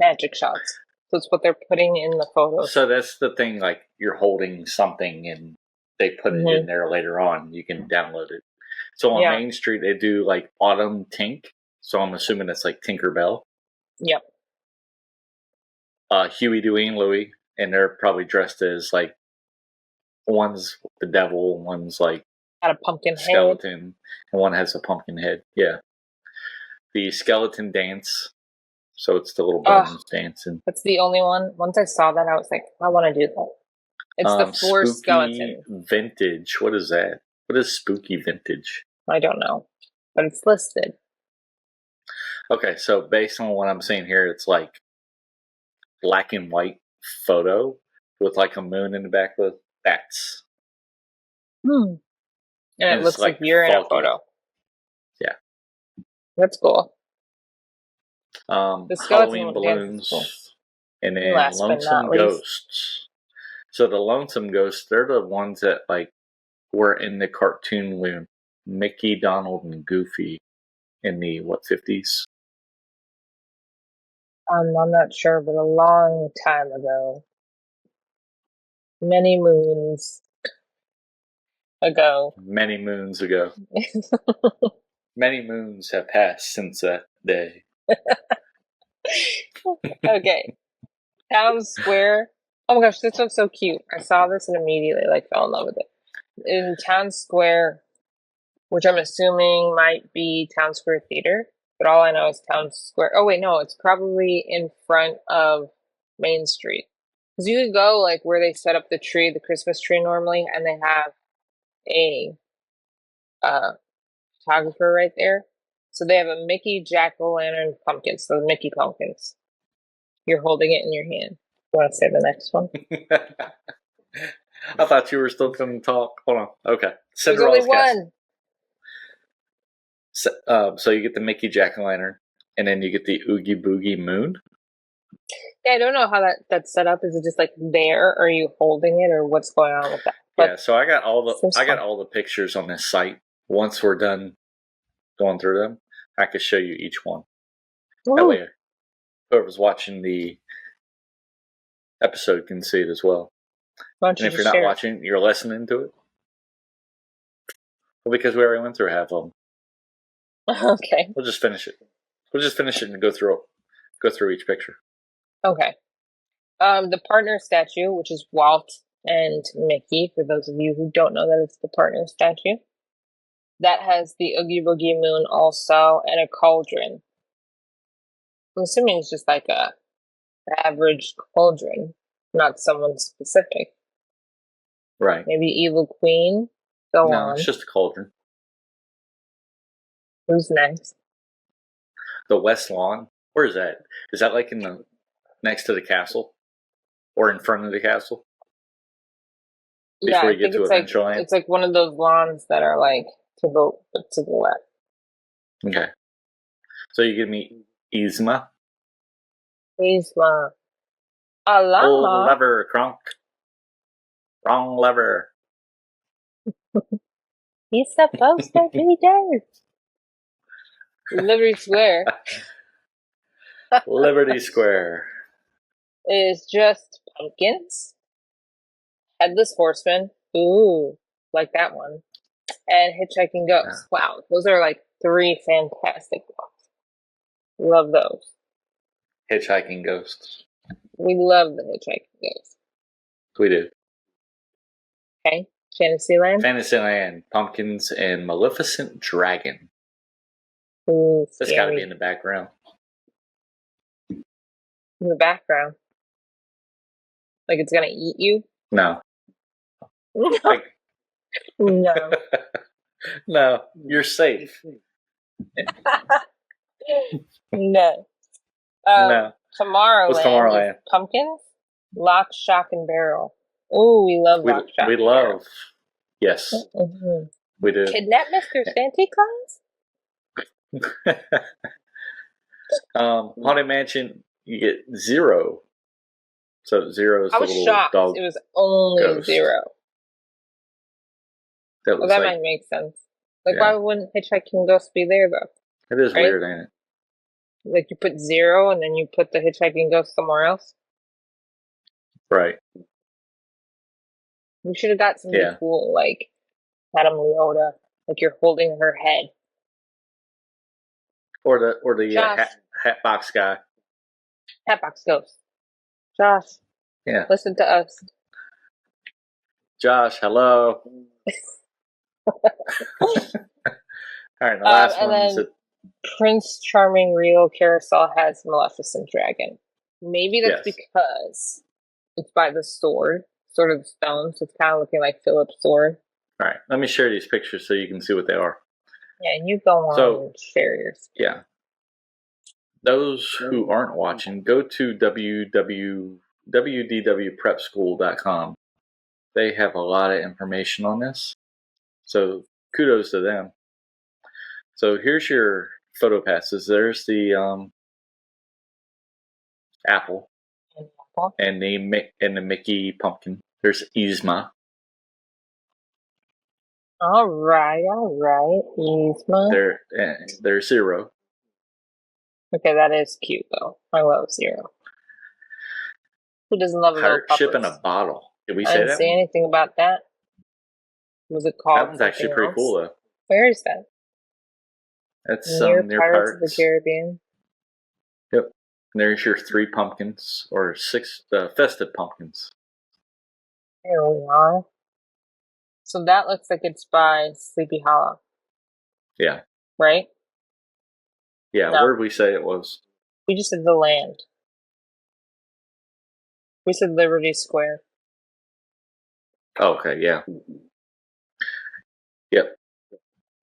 magic shots. So it's what they're putting in the photos. So that's the thing, you're holding something and they put it in there later on. You can download it. So on Main Street, they do like Autumn Tink. So I'm assuming it's like Tinkerbell. Yep. Huey, Dewey, and Louie, and they're probably dressed as like one's the devil, one's like got a pumpkin skeleton, head. and one has a pumpkin head. Yeah. The skeleton dance. So it's the little bones dancing. That's the only one. Once I saw that, I was like, I want to do that. It's the four skeleton. Vintage. What is that? What is spooky vintage? I don't know, but it's listed. Okay, so based on what I'm seeing here, it's like black and white photo with like a moon in the back with bats. And it looks like you're in a photo. Yeah. That's cool. The Halloween balloons, cool. And then Lonesome Ghosts. So the Lonesome Ghosts, they're the ones that like were in the cartoon with Mickey, Donald, and Goofy in the 50s? I'm not sure, but a long time ago. Many moons ago. Many moons ago. Many moons have passed since that day. Okay. Town Square. Oh my gosh, this looks so cute. I saw this and immediately fell in love with it. In Town Square, which I'm assuming might be Town Square Theater, but all I know is Town Square. Oh wait, no, it's probably in front of Main Street. Because you could go where they set up the tree, the Christmas tree normally, and they have a photographer right there. So they have a Mickey jack-o'-lantern pumpkin, so the Mickey pumpkins. You're holding it in your hand. You want to say the next one? I thought you were still going to talk. Hold on. Okay. There's only one. So you get the Mickey jack-o'-lantern, and then you get the Oogie Boogie Moon. Yeah, I don't know how that's set up. Is it just there? Or are you holding it, or what's going on with that? But yeah, so I got all the pictures on this site. Once we're done going through them, I could show you each one. Ooh. That way, whoever's watching the episode can see it as well. And if you're not watching, you're listening to it. Well, because we already went through half of them. Okay. We'll just finish it. And go through each picture. Okay. The partner statue, which is Walt and Mickey, for those of you who don't know that it's the partner statue. That has the Oogie Boogie Moon also, and a cauldron. I'm assuming it's just like a average cauldron, not someone specific. Right. Maybe Evil Queen. Go on. It's just a cauldron. Who's next? The West Lawn. Where is that? Is that next to the castle? Or in front of the castle? Before you get to Adventureland? It's like one of those lawns that are to the left. Okay. So you give me Yzma. Yzma. A llama. Old lever, Kronk. Wrong lever. He's supposed to be dead. Liberty Square. Liberty Square. Is just pumpkins. Headless Horseman. Ooh, like that one. And Hitchhiking Ghosts. Yeah. Wow, those are 3 fantastic ones. Love those. Hitchhiking Ghosts. We love the Hitchhiking Ghosts. We do. Okay, Fantasyland. Fantasyland, pumpkins, and Maleficent Dragon. Ooh, that's got to be in the background. In the background? Like it's gonna eat you? No. No. No, you're safe. No. No. Tomorrowland. What's Tomorrowland? Pumpkins? Lock, Shock, and Barrel. Oh, we love Lock, Shock, and Barrel. Yes. Mm-hmm. We do. Kidnap Mr. Santa Claus? Haunted Mansion, you get 0. So 0 is the little shocked. Dog. It was only ghost. 0. That might make sense. Why wouldn't Hitchhiking Ghost be there, though? It is weird, ain't it? You put 0 and then you put the Hitchhiking Ghost somewhere else? Right. We should have got something cool, like Madame Leota like you're holding her head. Or the Josh. hat box guy. Hatbox Ghost. Josh. Yeah. Listen to us. Josh, hello. All right, the last and one then is Prince Charming Real Carousel has Maleficent Dragon. Maybe that's yes. because it's by the sword, sort of the stone, so it's kind of looking like Philip's sword. All right, let me share these pictures so you can see what they are. Yeah, you go on and share your screen. Yeah. Those who aren't watching, go to www.prepschool.com. They have a lot of information on this, so kudos to them. So here's your photo passes. There's the apple and the Mickey pumpkin. There's Yzma. All right, Yzma. There's Zero. Okay, that is cute though. I love Zero. Who doesn't love a little Pirate ship in a bottle. Did we say that? I didn't say anything about that. Was it called? That one's actually pretty cool though. Where is that? That's near Pirates of the Caribbean. Yep. And there's your 3 pumpkins, or 6 festive pumpkins. There we are. So that looks like it's by Sleepy Hollow. Yeah. Right? Yeah, no. Where did we say it was? We just said the land. We said Liberty Square. Oh, okay, yeah. Yep.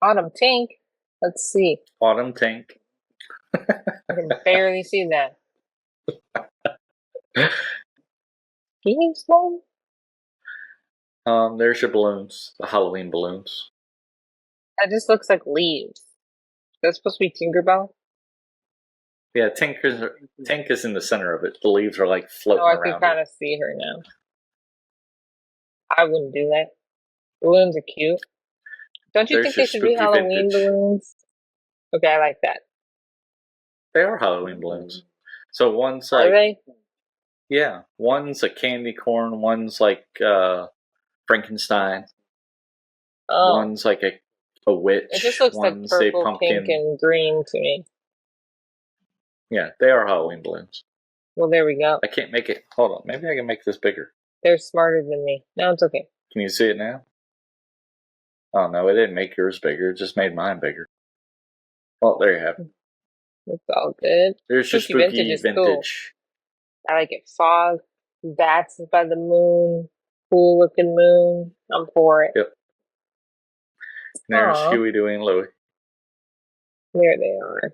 Autumn Tank. Let's see. Autumn Tank. I can barely see that. Can you explain? There's your balloons, the Halloween balloons. That just looks like leaves. That's supposed to be Tinkerbell? Yeah, Tank is in the center of it. The leaves are like floating around. I can kind of see her now. I wouldn't do that. Balloons are cute. Don't you think they should be Halloween balloons? Okay, I like that. They are Halloween balloons. So one's like... Are they? Yeah. One's a candy corn. One's like Frankenstein. Oh. One's like a witch. It just looks like purple, pink, and green to me. Yeah, they are Halloween balloons. Well, there we go. I can't make it. Hold on. Maybe I can make this bigger. They're smarter than me. No, it's okay. Can you see it now? Oh, no, it didn't make yours bigger. It just made mine bigger. Well, there you have it. It's all good. There's your spooky vintage. Cool. I like it. Fog. That's by the moon. Cool looking moon. I'm for it. Yep. And there's Huey, Dewey, and Louie. There they are.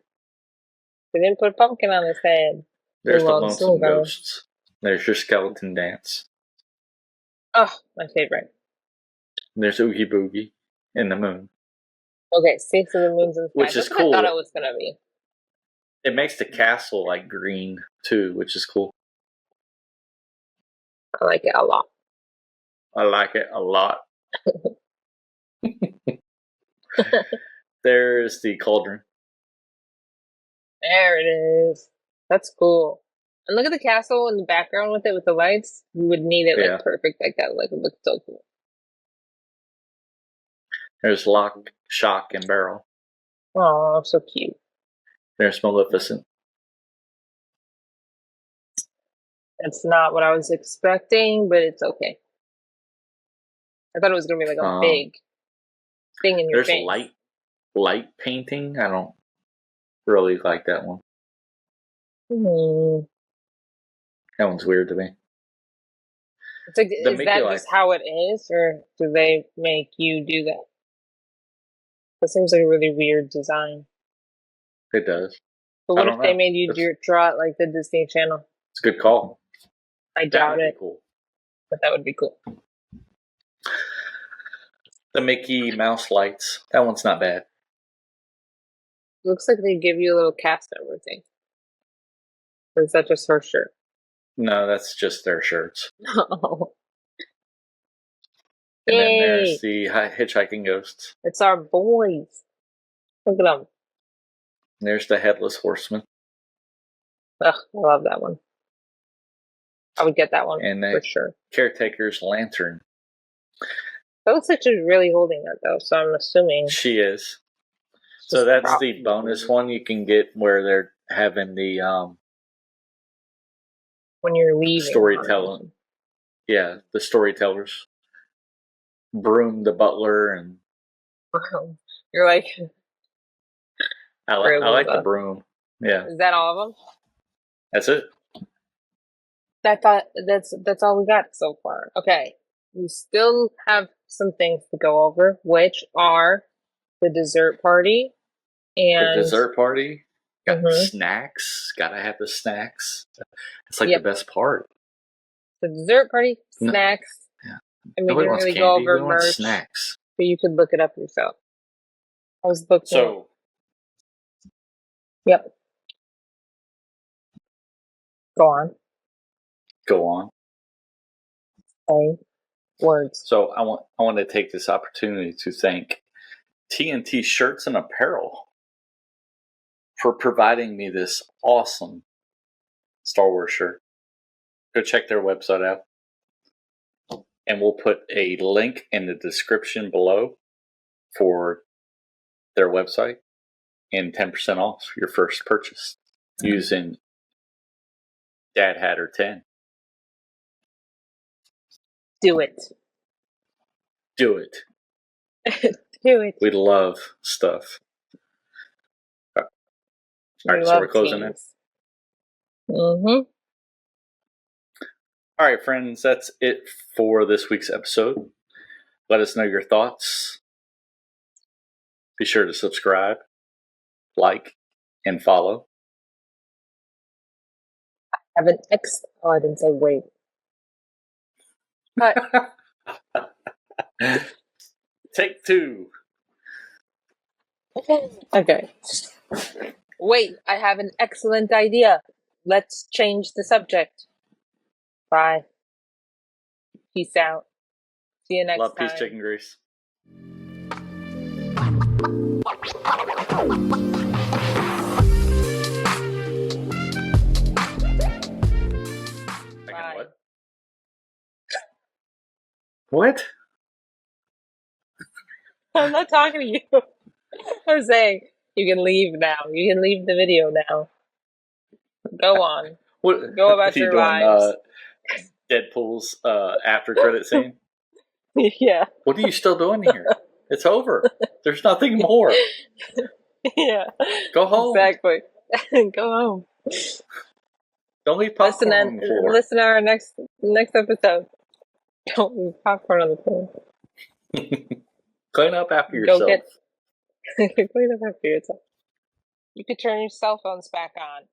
They didn't put a pumpkin on his head. There's the Lonesome Ghosts. There's your Skeleton Dance. Oh, my favorite. And there's Oogie Boogie in the moon. Okay, see, so the moon's in the sky. Which is cool. I thought it was going to be. It makes the castle like green too, which is cool. I like it a lot. I like it a lot. There's the cauldron. There it is. That's cool. And look at the castle in the background with it, with the lights. You would need it like perfect like that. Like it looks so cool. There's Lock, Shock, and Barrel. Oh, so cute. There's Maleficent. That's not what I was expecting, but it's okay. I thought it was going to be like a big thing in your face. There's light painting. I don't really like that one. That one's weird to me. It's like, is that just how it is, or do they make you do that? That seems like a really weird design. It does. But what if they made you draw it like the Disney Channel? It's a good call. I doubt it. Cool. But that would be cool. The Mickey Mouse lights. That one's not bad. Looks like they give you a little cast and everything. Or is that just her shirt? No, that's just their shirts. Oh. And then there's the hitchhiking ghosts. It's our boys. Look at them. And there's the Headless Horseman. Ugh, I love that one. I would get that one and for sure. Caretaker's Lantern. Pulisic is really holding that though, so I'm assuming she is. So that's the bonus one you can get where they're having the when you're leaving. Storytelling. Yeah, the storytellers. Broom the butler and you're like I like the broom. Yeah. Is that all of them? That's it. That's all we got so far. Okay. We still have some things to go over, which are the dessert party and the dessert party. Got snacks. Gotta have the snacks. It's like the best part. The dessert party, snacks. Yeah. And we didn't really go over merch. Snacks. But you could look it up yourself. I was looking. So. Yep. Go on. Say words. So I want to take this opportunity to thank TNT Shirts and Apparel for providing me this awesome Star Wars shirt. Go check their website out. And we'll put a link in the description below for their website and 10% off your first purchase using Dad Hatter 10. Do it. Do it. Do it. We love stuff. All right, so we're closing it. Mm-hmm. All right, friends, that's it for this week's episode. Let us know your thoughts. Be sure to subscribe, like, and follow. I have an X. Oh, I didn't say wait. But Take 2. Okay. Wait, I have an excellent idea. Let's change the subject. Bye. Peace out. See you next time. Love, peace, chicken grease. Bye. What? I'm not talking to you. I'm saying you can leave now. You can leave the video now. Go on. What? Go about your lives. Deadpool's after credit scene. Yeah. What are you still doing here? It's over. There's nothing more. Yeah. Go home. Exactly. Go home. Don't leave popcorn on the floor. Listen to our next episode. Don't leave popcorn on the floor. Clean up after yourself. Clean up after yourself. You could turn your cell phones back on.